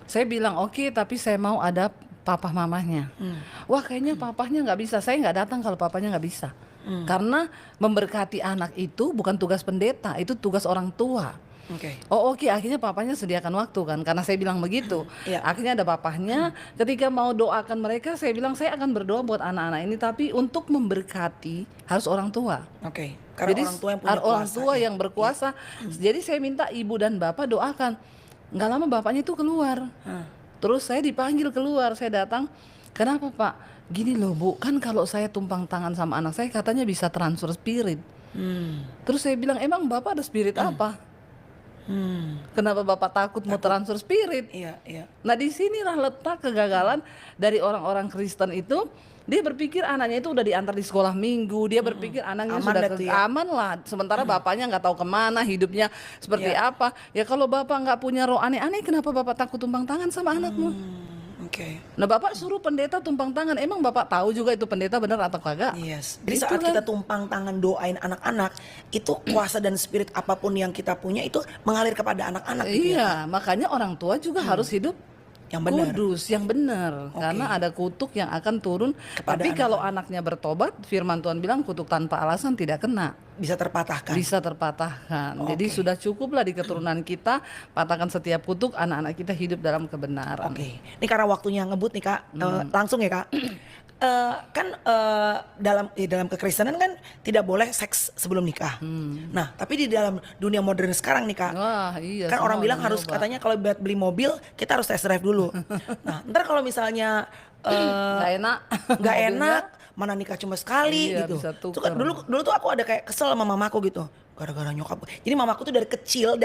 Saya bilang oke, tapi saya mau ada papa mamanya. Wah kayaknya papahnya nggak bisa, saya nggak datang kalau papanya nggak bisa. Karena memberkati anak itu bukan tugas pendeta, itu tugas orang tua. Oke. Oh oke, akhirnya papanya sediakan waktu kan, karena saya bilang begitu. Iya. Akhirnya ada papahnya, ketika mau doakan mereka, saya bilang saya akan berdoa buat anak-anak ini, tapi untuk memberkati harus orang tua. Oke. Karena Jadi orang tua yang punya orang kuasa. tua ya. yang berkuasa. Jadi saya minta ibu dan bapak doakan. Nggak lama bapaknya itu keluar. Terus saya dipanggil keluar, saya datang. Kenapa pak? Gini loh bu, kan kalau saya tumpang tangan sama anak saya katanya bisa transfer spirit. Terus saya bilang emang bapak ada spirit apa? Kenapa bapak takut mau transfer spirit? Iya, iya. Nah disinilah letak kegagalan dari orang-orang Kristen itu. Dia berpikir anaknya itu udah diantar di sekolah minggu, dia berpikir anaknya Aman sudah berarti ya. aman lah. Sementara bapaknya nggak tahu kemana, hidupnya seperti apa. Ya kalau bapak nggak punya roh aneh-aneh, kenapa bapak takut tumpang tangan sama anakmu? Oke. Nah bapak suruh pendeta tumpang tangan, emang bapak tahu juga itu pendeta benar atau kagak? Yes. Jadi Itu saat kan. kita tumpang tangan doain anak-anak, itu kuasa dan spirit apapun yang kita punya itu mengalir kepada anak-anak gitu ya. Iya, makanya orang tua juga harus hidup Yang benar. kudus, yang benar. Karena ada kutuk yang akan turun. Kepada Tapi kalau anaknya bertobat, firman Tuhan bilang kutuk tanpa alasan tidak kena. Bisa terpatahkan. Bisa terpatahkan. Jadi sudah cukuplah di keturunan kita patahkan setiap kutuk, anak-anak kita hidup dalam kebenaran. Oke. Ini karena waktunya ngebut nih kak. Langsung ya kak. Dalam kekristenan kan tidak boleh seks sebelum nikah. Nah, tapi di dalam dunia modern sekarang nih kak, Wah, iya. kan orang semua bilang udah harus nyoba. katanya kalau buat beli mobil kita harus test drive dulu. Nah, ntar kalau misalnya Nggak enak. nggak Mobilnya. enak, mana nikah cuma sekali Iya, gitu. bisa Tuh tuker. kan dulu tuh aku ada kayak kesel sama mamaku gitu. Gara-gara nyokap. Jadi mamaku tuh dari kecil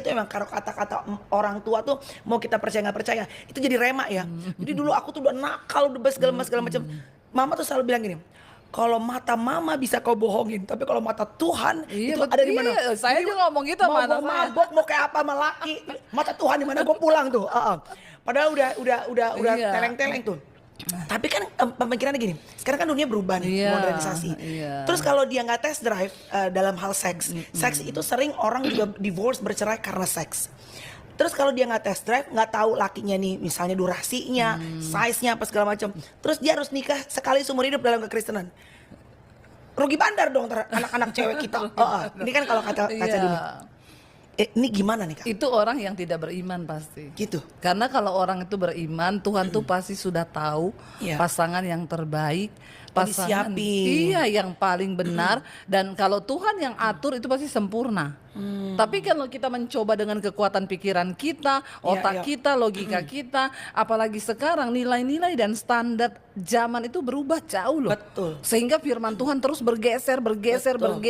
tuh emang kalau kata-kata orang tua tuh mau kita percaya nggak percaya itu jadi rema ya. Jadi dulu aku tuh udah nakal udah segala macam. Mama tuh selalu bilang gini, kalau mata mama bisa kau bohongin, tapi kalau mata Tuhan Iya, itu ada di mana? iya, saya Jadi juga ngomong gitu sama mau anak gua saya. mabok mau kayak apa sama laki, mata Tuhan di mana gue pulang tuh. Padahal udah Iya. teleng-teleng tuh. Tapi kan pemikirannya gini, sekarang kan dunia berubah nih, Iya, modernisasi. iya. Terus kalau dia nggak test drive dalam hal seks, seks itu sering orang juga divorce bercerai karena seks. Terus kalau dia nggak test drive, nggak tahu lakinya nih, misalnya durasinya, size-nya apa segala macam. Terus dia harus nikah sekali seumur hidup dalam kekristenan. rugi bandar dong anak-anak cewek kita. Ini kan kalau kata kaca Iya. dunia. Ini gimana nih Kak? Itu orang yang tidak beriman pasti. Gitu. Karena kalau orang itu beriman, Tuhan tuh pasti sudah tahu Iya. pasangan yang terbaik, pasangan disiapin. iya yang paling benar, dan kalau Tuhan yang atur itu pasti sempurna. Tapi kalau kita mencoba dengan kekuatan pikiran kita, iya. otak kita, logika kita, apalagi sekarang nilai-nilai dan standar zaman itu berubah jauh loh. Betul. Sehingga firman Tuhan terus bergeser Betul.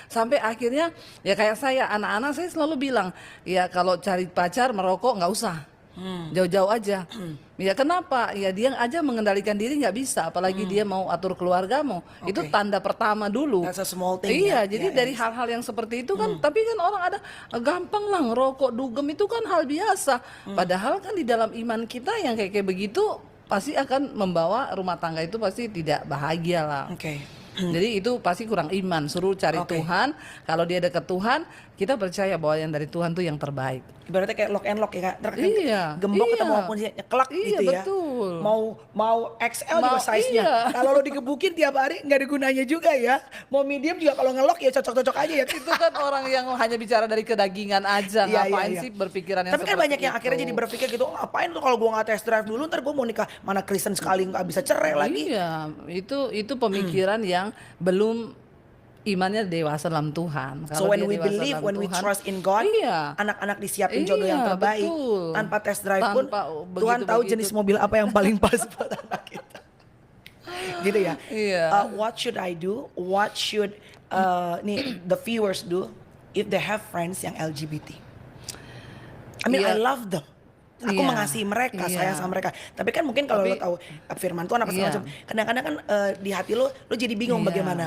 sampai akhirnya ya kayak saya, anak-anak saya selalu bilang, ya kalau cari pacar merokok nggak usah. Jauh-jauh aja. Ya kenapa? Ya dia aja mengendalikan diri nggak bisa, apalagi dia mau atur keluargamu. Itu Oke. tanda pertama dulu. That's a small thing, Iya, ya. jadi Iya, dari iya. hal-hal yang seperti itu kan, tapi kan orang ada gampang lah ngerokok, dugem itu kan hal biasa. Padahal kan di dalam iman kita yang kayak begitu pasti akan membawa rumah tangga itu pasti tidak bahagia lah. Oke. Jadi itu pasti kurang iman, suruh cari Oke. Tuhan. Kalau dia dekat Tuhan, kita percaya bahwa yang dari Tuhan tuh yang terbaik. Ibaratnya kayak lock and lock ya Kak. Ntar kan Iya, gembok iya. atau maupun nyeklak Iya, gitu ya. betul. Mau XL juga Mau- size-nya. iya. Kalau lo digebukin tiap hari nggak ada gunanya juga ya. Mau medium juga kalau ngelock ya cocok-cocok aja ya. Itu kan orang yang hanya bicara dari kedagingan aja, Iya, ngapain iya. sih berpikiran yang Tapi kan seperti banyak yang itu? akhirnya jadi berpikir gitu, "Oh, ngapain tuh kalau gua nggak test drive dulu ntar gua mau nikah, mana Kristen sekali nggak bisa cerai lagi." Iya, itu pemikiran yang belum imannya dewasa dalam Tuhan. So Kalau when dia we dewasa believe, dalam when we Tuhan, trust in God, iya. anak-anak disiapin jodoh yang Iya, terbaik. betul. Tanpa test drive pun Tanpa Tuhan tahu begitu-begitu. jenis mobil apa yang paling pas buat anak kita. Gitu ya. Iya. What should I do? What should the viewers do if they have friends yang LGBT? I mean, I Iya. love them. Aku Iya. mengasihi mereka, Iya. sayang sama mereka. Tapi kan mungkin kalau lo Tapi- tahu firman Tuhan apa segala Iya. macam, kadang-kadang kan di hati lo jadi bingung Iya. bagaimana.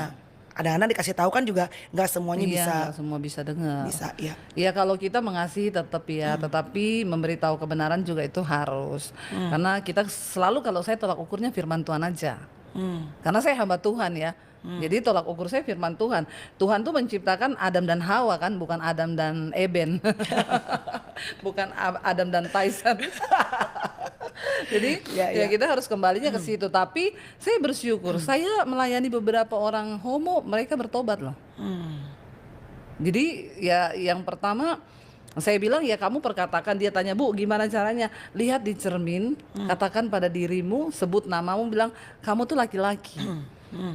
Kadang-kadang dikasih tahu kan juga nggak semuanya Iya, bisa nggak semua bisa dengar. ya. Ya kalau kita mengasihi tetap ya, tetapi memberitahu kebenaran juga itu harus. Karena kita selalu, kalau saya tolak ukurnya firman Tuhan aja. Karena saya hamba Tuhan ya. Jadi tolak ukur saya firman Tuhan. Tuhan tuh menciptakan Adam dan Hawa kan, bukan Adam dan Eben. Bukan Adam dan Tyson. Jadi Ya, ya ya. kita harus kembalinya ke situ. Tapi saya bersyukur, saya melayani beberapa orang homo, mereka bertobat loh. Jadi ya yang pertama saya bilang, ya kamu perkatakan, dia tanya, "Bu, gimana caranya?" Lihat di cermin, katakan pada dirimu, sebut namamu, bilang kamu tuh laki-laki.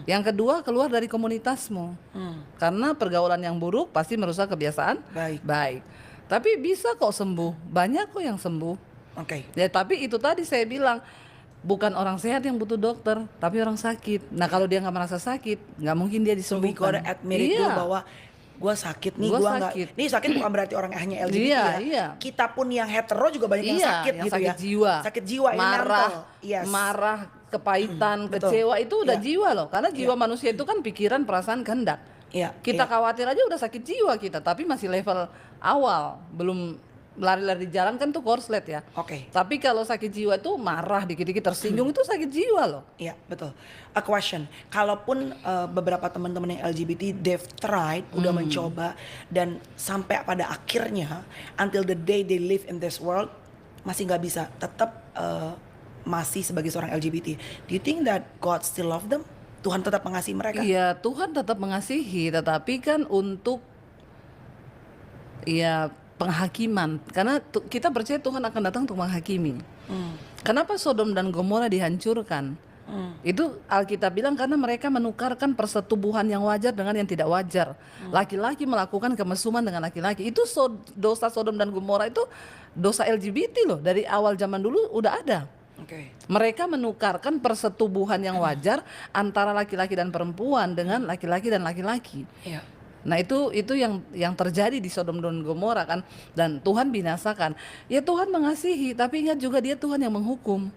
Yang kedua, keluar dari komunitasmu. Karena pergaulan yang buruk pasti merusak kebiasaan Baik. Tapi bisa kok sembuh. Banyak kok yang sembuh. Oke. Ya tapi itu tadi saya bilang, bukan orang sehat yang butuh dokter, tapi orang sakit. Nah kalau dia nggak merasa sakit, nggak mungkin dia So we disembuhkan. gotta admit it dulu bahwa gue sakit nih, Gua gue nggak. sakit. Ini sakit bukan berarti orang hanya LGBT Iya, ya. iya. Kita pun yang hetero juga banyak yang sakit yang gitu sakit ya. jiwa. Sakit jiwa, ini marah, mental. Yes. marah, kepahitan, betul. kecewa itu udah Iya. jiwa loh. Karena jiwa manusia itu kan pikiran, perasaan, kehendak. Iya, Kita iya. khawatir aja udah sakit jiwa kita, tapi masih level awal, belum lari-lari di jalan kan tuh korslet ya. Oke. Tapi kalau sakit jiwa tuh marah, dikit-dikit tersinggung itu sakit jiwa loh. Iya, betul. A question, kalaupun beberapa teman-teman yang LGBT they've tried, udah mencoba dan sampai pada akhirnya until the day they live in this world masih nggak bisa, tetap masih sebagai seorang LGBT. Do you think that God still love them? Tuhan tetap mengasihi mereka? Iya, Tuhan tetap mengasihi, tetapi kan untuk ya penghakiman. Karena kita percaya Tuhan akan datang untuk menghakimi. Kenapa Sodom dan Gomora dihancurkan? Itu Alkitab bilang karena mereka menukarkan persetubuhan yang wajar dengan yang tidak wajar. Laki-laki melakukan kemesuman dengan laki-laki. Itu dosa Sodom dan Gomora itu dosa LGBT loh. Dari awal zaman dulu udah ada. Oke. Mereka menukarkan persetubuhan yang wajar antara laki-laki dan perempuan dengan laki-laki dan laki-laki. Iya. Nah itu yang terjadi di Sodom dan Gomora kan, dan Tuhan binasakan. Ya Tuhan mengasihi, tapi ingat juga dia Tuhan yang menghukum.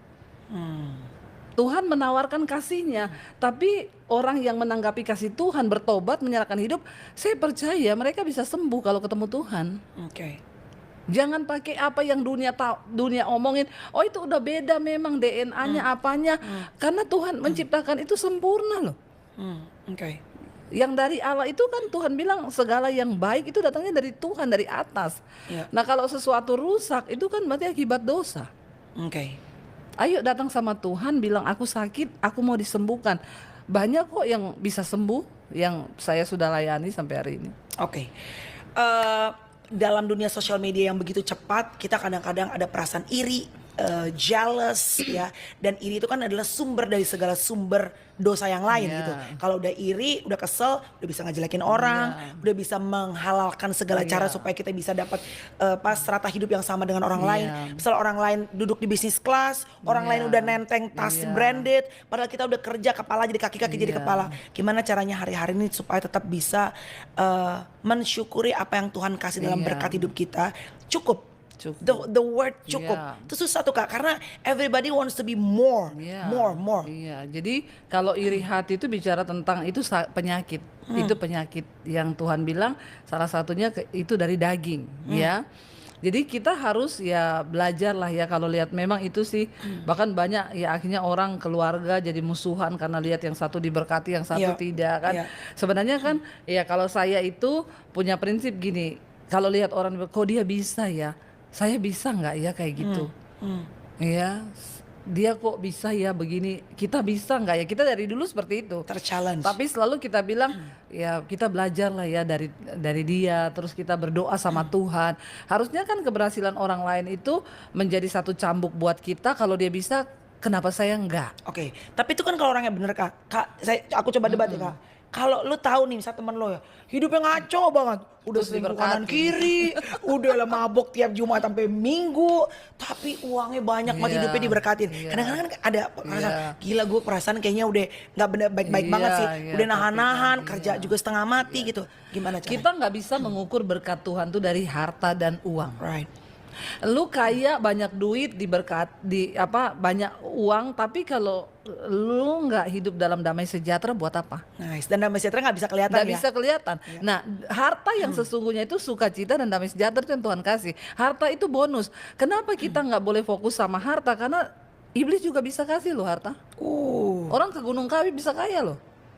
Tuhan menawarkan kasihnya, tapi orang yang menanggapi kasih Tuhan, bertobat, menyerahkan hidup, saya percaya mereka bisa sembuh kalau ketemu Tuhan. Oke. Jangan pakai apa yang dunia omongin. Oh itu udah beda memang DNA-nya apanya. Karena Tuhan menciptakan itu sempurna loh. Oke. Yang dari Allah itu kan Tuhan bilang segala yang baik itu datangnya dari Tuhan, dari atas. Iya. Nah kalau sesuatu rusak itu kan berarti akibat dosa. Oke. Ayo datang sama Tuhan, bilang aku sakit, aku mau disembuhkan. Banyak kok yang bisa sembuh. yang saya sudah layani sampai hari ini. Oke. Eh, dalam dunia sosial media yang begitu cepat, kita kadang-kadang ada perasaan iri, jealous ya. Dan iri itu kan adalah sumber dari segala sumber dosa yang lain Iya. gitu. Kalau udah iri, udah kesel, udah bisa ngejelekin orang, udah bisa menghalalkan segala cara Iya. supaya kita bisa dapat pas strata hidup yang sama dengan orang Iya. lain. Misal orang lain duduk di bisnis kelas, orang Iya. lain udah nenteng tas Iya. branded, padahal kita udah kerja kepala jadi kaki, kaki jadi Iya. kepala. Gimana caranya hari-hari ini supaya tetap bisa mensyukuri apa yang Tuhan kasih dalam Iya. berkat hidup kita. Cukup. Cukup. The word cukup. Iya. Itu susah tuh Kak, karena everybody wants to be more. Iya. More. Iya, jadi kalau iri hati itu bicara tentang itu penyakit. Itu penyakit yang Tuhan bilang salah satunya itu dari daging, ya. Jadi kita harus ya belajar lah ya, kalau lihat memang itu sih bahkan banyak ya akhirnya orang keluarga jadi musuhan karena lihat yang satu diberkati yang satu Iya. tidak kan. Iya. Sebenarnya kan ya kalau saya itu punya prinsip gini, kalau lihat orang kok dia bisa ya, saya bisa nggak ya kayak gitu. Iya, dia kok bisa ya begini, kita bisa nggak ya, kita dari dulu seperti itu. Terchallenge. Tapi selalu kita bilang ya kita belajar lah ya dari dia, terus kita berdoa sama Tuhan. Harusnya kan keberhasilan orang lain itu menjadi satu cambuk buat kita. Kalau dia bisa, kenapa saya enggak? Oke, tapi itu kan kalau orangnya bener Kak. Aku coba debat ya Kak. Kalau lu tahu nih misal temen lo ya, hidupnya ngaco banget, udah Terus selingkuh diberkati. kanan kiri, udah lah mabok tiap Jumat sampai Minggu, tapi uangnya banyak banget, Iya, hidupnya diberkatin. iya. Kadang-kadang kan ada perasaan, Iya. gila gue perasaan kayaknya udah nggak bener baik-baik Iya, banget sih, iya, udah tapi nahan-nahan, kan, kerja iya. juga setengah mati gitu. Gimana caranya? Kita nggak bisa mengukur berkat Tuhan tuh dari harta dan uang. Right. Lu kaya banyak duit banyak uang, tapi kalau lu nggak hidup dalam damai sejahtera buat apa? Nice. Dan damai sejahtera nggak bisa kelihatan Nggak ya? bisa kelihatan. Nah, harta yang sesungguhnya itu sukacita dan damai sejahtera itu yang Tuhan kasih. Harta itu bonus. Kenapa kita nggak boleh fokus sama harta? Karena iblis juga bisa kasih loh harta. Orang ke Gunung Kawi bisa kaya loh.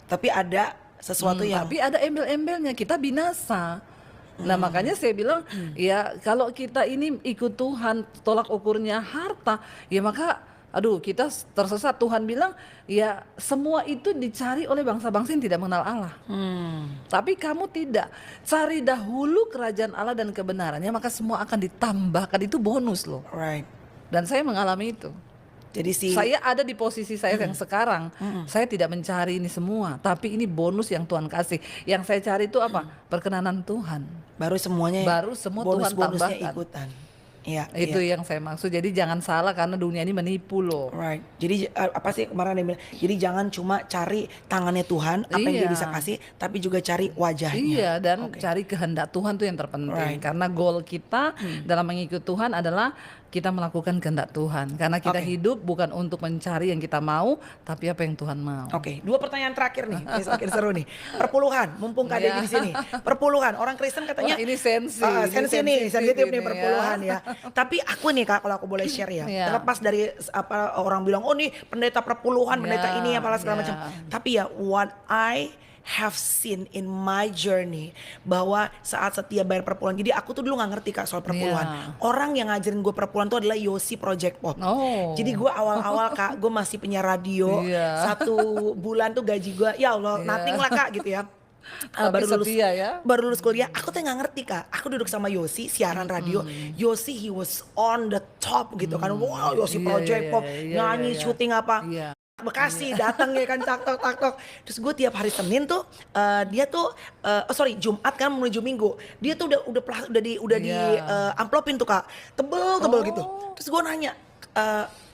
Tapi ada sesuatu yang Tapi ada embel-embelnya, kita binasa. Nah makanya saya bilang ya kalau kita ini ikut Tuhan, tolak ukurnya harta, ya maka aduh kita tersesat. Tuhan bilang ya semua itu dicari oleh bangsa-bangsa yang tidak mengenal Allah. Tapi kamu tidak, cari dahulu kerajaan Allah dan kebenarannya, maka semua akan ditambahkan. Itu bonus loh. right. Dan saya mengalami itu. Jadi si Saya ada di posisi saya yang sekarang. Saya tidak mencari ini semua, tapi ini bonus yang Tuhan kasih. Yang saya cari itu apa? Perkenanan Tuhan. baru semuanya Baru semua Tuhan bonus-bonusnya tambahkan. ikutan. Iya, Itu iya. yang saya maksud. Jadi jangan salah karena dunia ini menipu loh. Right. Jadi apa sih kemarin dia bilang? Jadi jangan cuma cari tangannya Tuhan, apa yang dia Iya. bisa kasih, tapi juga cari wajahnya. Iya, dan Oke. cari kehendak Tuhan tuh yang terpenting. Right. Karena goal kita dalam mengikut Tuhan adalah kita melakukan kehendak Tuhan. Karena kita Oke. hidup bukan untuk mencari yang kita mau, tapi apa yang Tuhan mau. Oke, dua pertanyaan terakhir nih, ini semakin seru nih. Perpuluhan, mumpung Kak Iya. Devi di sini. Perpuluhan, orang Kristen katanya Wah, ini sensi. sensi Ini nih, sensitif nih ini perpuluhan ya. Tapi aku nih Kak, kalau aku boleh share ya, Iya. terlepas dari apa orang bilang, oh nih pendeta perpuluhan, pendeta Iya, ini apalah segala iya. macam. Tapi ya, what I have seen in my journey, bahwa saat setia bayar perpuluhan. Jadi aku tuh dulu nggak ngerti Kak soal perpuluhan. Iya. Orang yang ngajarin gue perpuluhan tuh adalah Yosi Project Pop. Oh. Jadi gue awal-awal Kak, gue masih penyiar radio. Iya. 1 bulan tuh gaji gue, ya Allah, Iya. nothing lah Kak gitu ya. Tapi setia ya. Baru lulus kuliah, aku tuh nggak ngerti Kak. Aku duduk sama Yosi, siaran radio. Yosi, he was on the top gitu kan. Wow, Yosi Iya, Project iya, Pop, iya, nyanyi, iya. syuting apa. Iya. Bekasi datang ya kan, tak tok. Terus gue tiap hari Senin tuh dia tuh Jumat kan menuju Minggu. Dia tuh udah di Iya. amplopin tuh Kak. Tebel gitu. Terus gue nanya,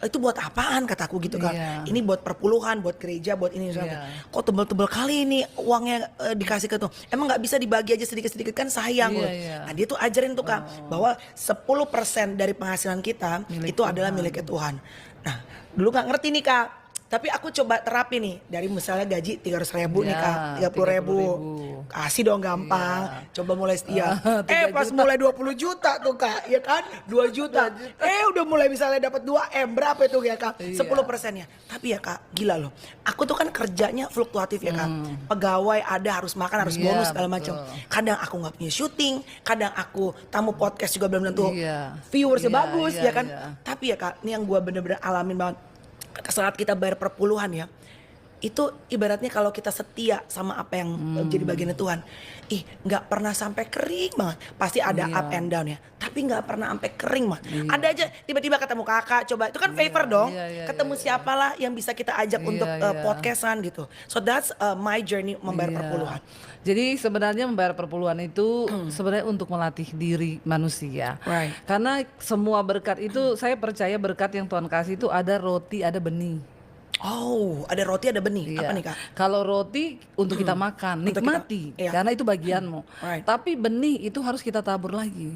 itu buat apaan kataku gitu kan. Iya. Ini buat perpuluhan, buat gereja, buat ini. Iya. Kok tebel-tebel kali ini uangnya dikasih ke tuh. Emang nggak bisa dibagi aja sedikit-sedikit kan sayang Iya, loh. iya. Nah dia tuh ajarin tuh Kak, bahwa 10% dari penghasilan kita Milik itu adalah Tuhan. miliknya Tuhan. Nah dulu nggak ngerti nih Kak. Tapi aku coba terapi nih, dari misalnya gaji 300.000 nih Ya, Kak, 30.000. 30.000. Kasih dong gampang, coba mulai setia. 3 Pas juta. mulai 20 juta tuh Kak, ya kan? 2 juta. Udah mulai misalnya dapat 2M, berapa itu ya Kak? Iya. 10%-nya. Tapi ya Kak, gila loh. Aku tuh kan kerjanya fluktuatif ya Kak. Pegawai ada, harus makan, harus Iya, bonus segala macam. betul. Kadang aku nggak punya syuting, kadang aku tamu podcast juga belum tentu Iya. viewersnya Iya, bagus iya, ya kan. iya. Tapi ya Kak, ini yang gua bener-bener alamin banget. Saat kita bayar perpuluhan ya, itu ibaratnya kalau kita setia sama apa yang jadi bagiannya Tuhan, nggak pernah sampai kering banget. Pasti ada Iya. up and down ya, tapi nggak pernah sampai kering mah. Ada aja tiba-tiba ketemu kakak, coba itu kan favor dong. iya, Ketemu siapalah yang bisa kita ajak Iya, untuk iya. podcastan gitu. So that's my journey membayar Iya. perpuluhan. Jadi sebenarnya membayar perpuluhan itu sebenarnya untuk melatih diri manusia. Right. Karena semua berkat itu saya percaya berkat yang Tuhan kasih itu ada roti, ada benih. Oh, ada roti, ada benih. Iya. Apa nih kak? Kalau roti untuk kita makan, Untuk kita- nikmati, iya. karena itu bagianmu. Right. Tapi benih itu harus kita tabur lagi,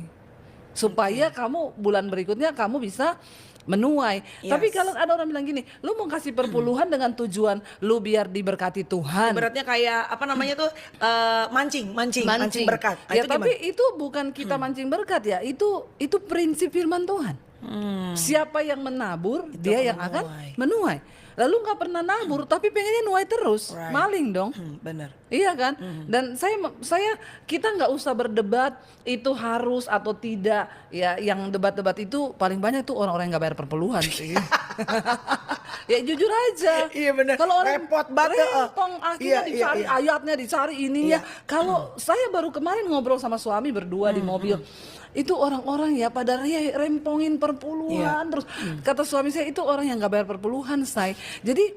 supaya kamu bulan berikutnya kamu bisa menuai. Yes. Tapi kalau ada orang bilang gini, lu mau kasih perpuluhan dengan tujuan lu biar diberkati Tuhan. Ibaratnya kayak apa namanya tuh mancing berkat. Nah, Ya, itu tapi gimana? itu bukan kita mancing berkat ya, itu prinsip firman Tuhan. Siapa yang menabur, dia yang akan menuai. Lalu nggak pernah nabur, tapi pengennya nuai terus, Right. maling dong. Bener. Iya kan? Dan kita nggak usah berdebat itu harus atau tidak. Ya, yang debat-debat itu paling banyak tuh orang-orang yang nggak bayar perpuluhan sih. Ya jujur aja. Iya, bener. Kalau orang Repot banget, rempong, akhirnya Iya, dicari iya. ayatnya, dicari ininya. Iya. Kalau saya baru kemarin ngobrol sama suami berdua di mobil. Itu orang-orang ya pada rempongin perpuluhan Iya. terus. Kata suami saya itu orang yang nggak bayar perpuluhan, say. Jadi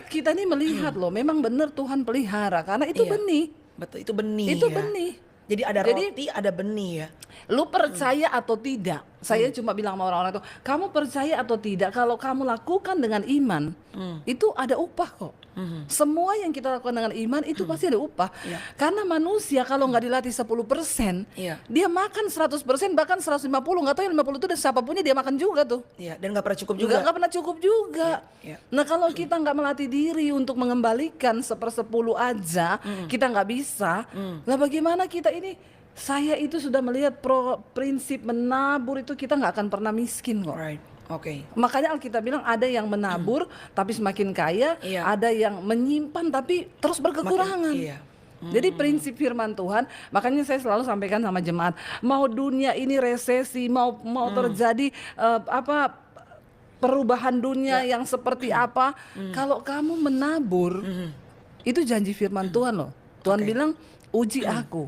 kita nih melihat loh, memang benar Tuhan pelihara karena itu Iya. benih. Betul, itu benih. Itu ya. benih. Jadi ada Jadi- roti, ada benih ya. Lu percaya atau tidak? Saya cuma bilang sama orang-orang itu, kamu percaya atau tidak? Kalau kamu lakukan dengan iman, itu ada upah kok. Semua yang kita lakukan dengan iman itu pasti ada upah. Iya. Karena manusia kalau nggak dilatih 10%, Iya. dia makan 100%, bahkan 150, nggak tahu yang 50 itu dan siapapunnya dia makan juga tuh. Iya, dan nggak pernah cukup juga. Nggak pernah cukup juga. Iya. Nah kalau kita nggak melatih diri untuk mengembalikan 1/10 aja, kita nggak bisa. Lah bagaimana kita ini? Saya itu sudah melihat prinsip menabur itu kita nggak akan pernah miskin kok. Right. Oke. Makanya Alkitab bilang ada yang menabur tapi semakin kaya, Iya. ada yang menyimpan tapi terus berkekurangan. Iya. Jadi prinsip firman Tuhan, makanya saya selalu sampaikan sama jemaat, mau dunia ini resesi, mau terjadi perubahan dunia yang seperti apa, kalau kamu menabur, itu janji firman Tuhan loh. Tuhan Oke. bilang, uji aku,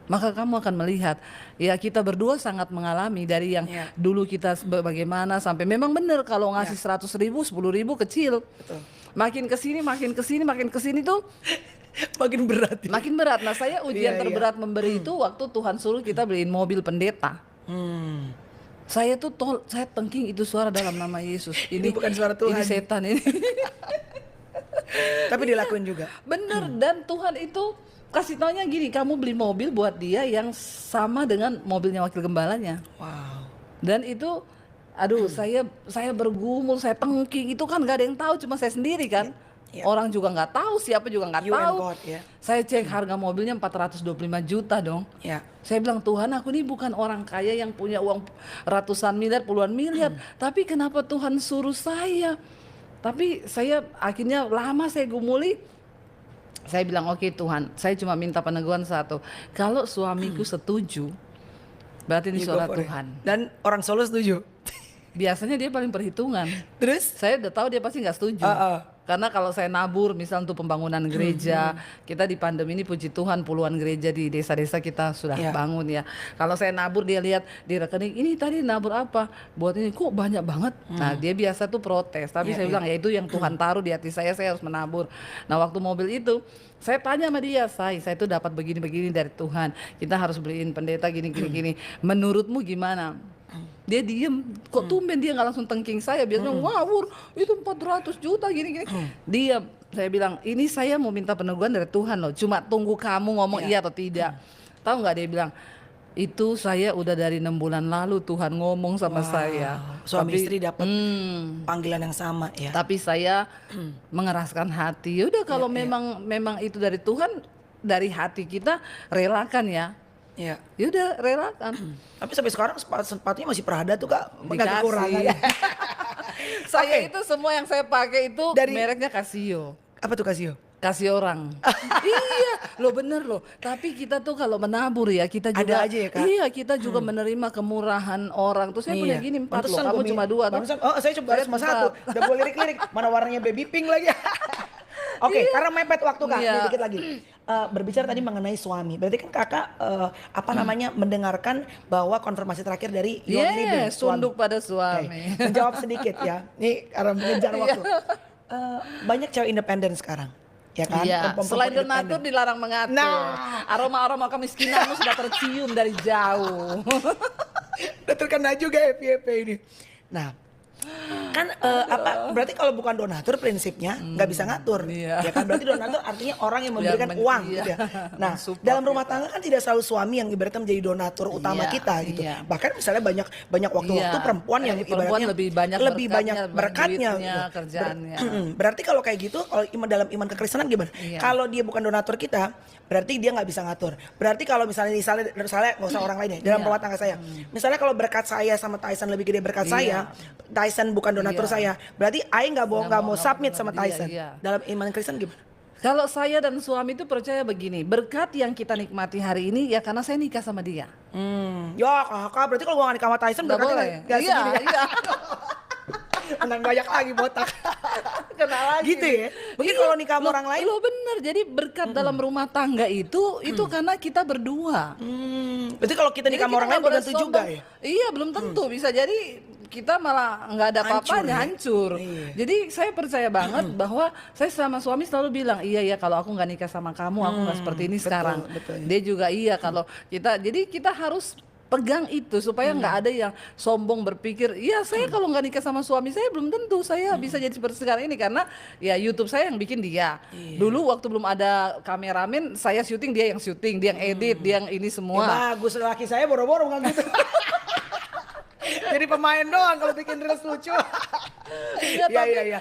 maka kamu akan melihat. Ya kita berdua sangat mengalami dari yang Iya. dulu kita bagaimana sampai memang benar kalau ngasih 100.000, 10.000 kecil. Betul. Makin kesini tuh Makin berat. Ya. makin berat. Nah saya ujian Iya, iya. terberat memberi itu waktu Tuhan suruh kita beliin mobil pendeta. Saya tengking itu suara dalam nama Yesus. Ini bukan suara Tuhan. Ini setan ini. Tapi dilakuin juga. Bener, dan Tuhan itu kasih taunya gini, kamu beli mobil buat dia yang sama dengan mobilnya wakil gembalanya. Wow. Dan itu aduh saya bergumul, saya tengking, itu kan gak ada yang tahu, cuma saya sendiri kan. Iya. Orang juga nggak tahu, siapa juga nggak You and tahu. God, ya. Saya cek harga mobilnya 425 juta dong. Ya. Saya bilang, Tuhan, aku ini bukan orang kaya yang punya uang ratusan miliar, puluhan miliar. Tapi kenapa Tuhan suruh saya? Tapi saya akhirnya lama saya gumuli. Saya bilang, oke Tuhan, saya cuma minta peneguhan satu. Kalau suamiku setuju, berarti ini You go suara for it. Tuhan. Dan orang Solo setuju. Biasanya dia paling perhitungan. Terus? Saya udah tahu dia pasti nggak setuju. Karena kalau saya nabur misal untuk pembangunan gereja, kita di pandemi ini puji Tuhan puluhan gereja di desa-desa kita sudah Iya. bangun ya. Kalau saya nabur dia lihat di rekening, ini tadi nabur apa? Buat ini kok banyak banget. Nah dia biasa tuh protes, tapi Iya, saya iya. bilang ya itu yang Tuhan taruh di hati saya harus menabur. Nah waktu mobil itu saya tanya sama dia, saya itu dapat begini-begini dari Tuhan. Kita harus beliin pendeta gini. Menurutmu gimana? Dia diem, kok tumben dia nggak langsung tengking saya, biasanya ngawur itu 400 juta gini. Dia, saya bilang ini saya mau minta peneguhan dari Tuhan loh, cuma tunggu kamu ngomong iya atau tidak. Tahu nggak dia bilang, itu saya udah dari 6 bulan lalu Tuhan ngomong sama saya. Suami Tapi, istri dapat panggilan yang sama ya. tapi saya mengeraskan hati. Yaudah kalau memang itu dari Tuhan, dari hati kita relakan ya. Iya. Yaudah relakan. Tapi sampai sekarang sepatunya masih Prada tuh Kak. Nggak Dikasih. kekurangan. Saya Oke. itu semua yang saya pakai itu Dari- mereknya Casio. Apa tuh Casio? Kasih orang. Iya, lo bener loh. Tapi kita tuh kalau menabur ya, kita juga Ada aja ya, Kak? Iya, kita juga menerima kemurahan orang. Tuh saya punya gini 4 loh, Pantesan kamu gua cuma 2 tuh. pantesan- Oh, saya cuma Saya cuma empat. 1. Udah gue lirik-lirik. Mana warnanya baby pink lagi. Oke, karena mepet waktu Kak, Iya. nih dikit lagi. Berbicara tadi mengenai suami, berarti kan Kakak apa namanya mendengarkan bahwa konfirmasi terakhir dari your leader, Yes, suami. tunduk pada Oke, suami. menjawab sedikit ya. Nih karena mengejar waktu. Banyak cewek independen sekarang, ya kan? Iya, Perempuan-perempuan selain independen. donatur dilarang mengatur. Nah. Aroma-aroma kemiskinanmu sudah tercium dari jauh. Udah terkena juga FYP ini. Nah, kan apa berarti kalau bukan donatur prinsipnya nggak bisa ngatur, iya. ya kan? Berarti donatur artinya orang yang memberikan uang, iya. gitu ya. Nah, Mensupport dalam rumah kita. tangga kan tidak selalu suami yang ibaratnya menjadi donatur utama Iya, kita gitu. iya. Bahkan misalnya banyak waktu-waktu Iya. perempuan yang Perempuan ibaratnya lebih banyak berkatnya duitnya, gitu. kerjaannya. Berarti kalau kayak gitu, kalau dalam iman kekristenan gimana? Iya. Kalau dia bukan donatur kita, berarti dia nggak bisa ngatur. Berarti kalau misalnya nggak usah orang lain ya, dalam Iya. rumah tangga saya. Misalnya kalau berkat saya sama Tyson lebih gede berkat Iya. saya, Tyson bukan donatur Iya. saya, berarti Aing nggak mau submit sama iya, Tyson. iya. Dalam iman Kristen gimana? Kalau saya dan suami itu percaya begini, berkat yang kita nikmati hari ini ya karena saya nikah sama dia. Ya kakak, berarti kalau gua nggak nikah sama Tyson Nggak berarti boleh. nggak Iya, segini. iya. Menang banyak lagi botak. Kenal lagi. Gitu ya? Mungkin kalau nikah sama orang lain. Lo bener, jadi berkat dalam rumah tangga itu karena kita berdua. Berarti kalau kita nikah Jadi sama orang lain nggak belum boleh tentu juga sombong. ya? Iya, belum tentu. Bisa jadi kita malah nggak ada Hancur apa-apanya, ya? hancur. Iya. Jadi saya percaya banget bahwa saya sama suami selalu bilang, iya ya kalau aku nggak nikah sama kamu, aku nggak seperti ini sekarang. betul. Dia juga iya kalau jadi kita harus pegang itu supaya nggak ada yang sombong berpikir, iya saya kalau nggak nikah sama suami saya belum tentu saya bisa jadi seperti sekarang ini karena ya YouTube saya yang bikin dia. Dulu waktu belum ada kameramen, saya syuting dia yang syuting, dia yang edit, dia yang ini Ya semua. bagus, laki saya boro-boro nggak gitu. Jadi pemain doang kalau bikin reels lucu. Iya.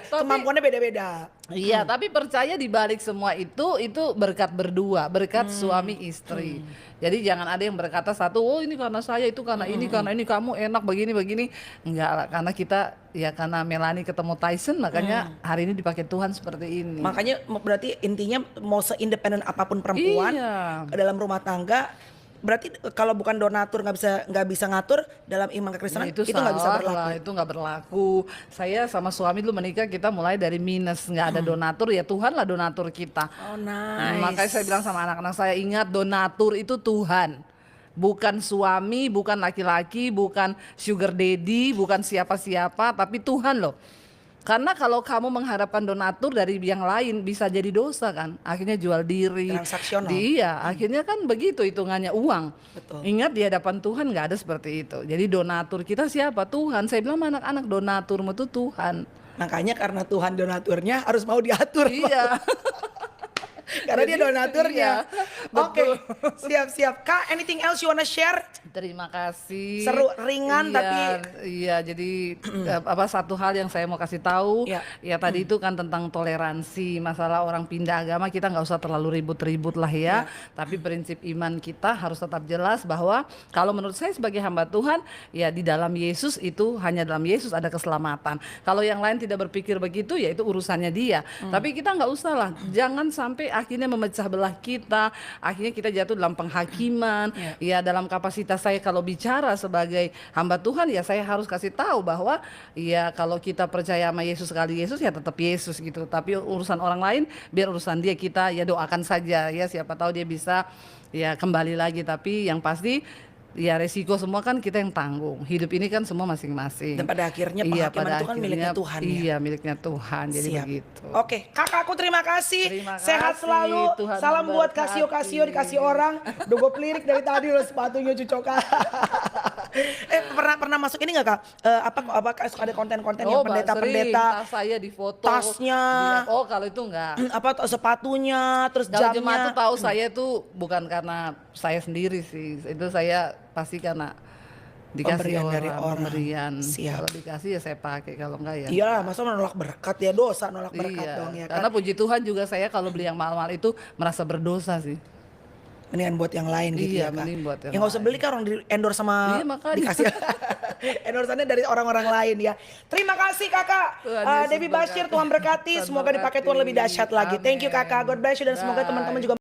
tapi- Kemampuannya beda-beda. Iya, tapi percaya di balik semua itu berkat berdua, berkat suami istri. Jadi jangan ada yang berkata satu, oh ini karena saya, itu karena ini kamu enak begini. Enggak lah, karena kita ya karena Melanie ketemu Tyson makanya hari ini dipakai Tuhan seperti ini. Makanya berarti intinya mau seindependen apapun perempuan Iya. dalam rumah tangga, berarti kalau bukan donatur nggak bisa ngatur dalam iman kekristenan Nah, itu nggak bisa salah berlaku. lah, itu nggak berlaku. Saya sama suami dulu menikah kita mulai dari minus, nggak ada donatur, ya Tuhan lah donatur kita. Oh nice. Makanya saya bilang sama anak-anak saya, ingat donatur itu Tuhan. Bukan suami, bukan laki-laki, bukan sugar daddy, bukan siapa-siapa, tapi Tuhan loh. Karena kalau kamu mengharapkan donatur dari yang lain bisa jadi dosa kan. Akhirnya jual diri. Transaksional. Iya, akhirnya kan begitu hitungannya uang. Betul. Ingat di hadapan Tuhan nggak ada seperti itu. Jadi donatur kita siapa? Tuhan. Saya bilang sama anak-anak, donaturmu tuh Tuhan. Makanya karena Tuhan donaturnya harus mau diatur. Iya. Karena dia Jadi, donaturnya. iya, Oke, betul. siap. Kak, anything else you wanna share? Terima kasih. Seru, ringan, Iya, tapi- iya, jadi satu hal yang saya mau kasih tahu Iya. ya tadi itu kan tentang toleransi, masalah orang pindah agama kita nggak usah terlalu ribut-ribut lah ya. Tapi prinsip iman kita harus tetap jelas bahwa kalau menurut saya sebagai hamba Tuhan ya di dalam Yesus itu hanya dalam Yesus ada keselamatan. Kalau yang lain tidak berpikir begitu ya itu urusannya dia. Tapi kita nggak usah lah, jangan sampai akhirnya memecah belah kita, akhirnya kita jatuh dalam penghakiman. Ya dalam kapasitas saya kalau bicara sebagai hamba Tuhan ya saya harus kasih tahu bahwa ya kalau kita percaya sama Yesus sekali Yesus ya tetap Yesus gitu. Tapi urusan orang lain biar urusan dia, kita ya doakan saja ya, siapa tahu dia bisa ya kembali lagi. Tapi yang pasti ya resiko semua kan kita yang tanggung. Hidup ini kan semua masing-masing. Dan pada akhirnya Iya, penghakiman pada itu kan miliknya akhirnya, Tuhan ya. Iya, miliknya Tuhan. Jadi Siap. begitu. Oke, kakakku terima kasih. Terima Sehat kasih, selalu. Tuhan Salam buat memberkati. Kasio dikasih orang. Duh gue pelirik dari tadi loh sepatunya cucokan. pernah masuk ini nggak kak? Apa suka ada konten-konten yang Mbak, sering. pendeta-pendeta? Tas saya difoto. tasnya. Oh, kalau itu enggak. Sepatunya, terus Kalau jemaat tuh jamnya. tahu saya tuh bukan karena saya sendiri sih. Itu saya pasti karena dikasih Pemberian dari orang. pemberian. Siap. Kalau dikasih ya saya pakai, kalau enggak ya. Iya, masa nolak berkat ya, dosa nolak berkat Iya, dong ya kan. karena puji Tuhan juga saya kalau beli yang mahal-mahal itu merasa berdosa sih. Mendingan buat yang lain gitu Iya, ya kak. mending buat yang Ya nggak usah lain. beli kan orang di endorse sama Iya, makanya. dikasih. Endorsannya dari orang-orang lain ya. Terima kasih kakak. Tuhan Yesus Debbie Bashir, berkati. Tuhan berkati. Tuhan Semoga dipakai Tuhan lebih dahsyat lagi. Thank you kakak. God bless you dan semoga Bye. teman-teman juga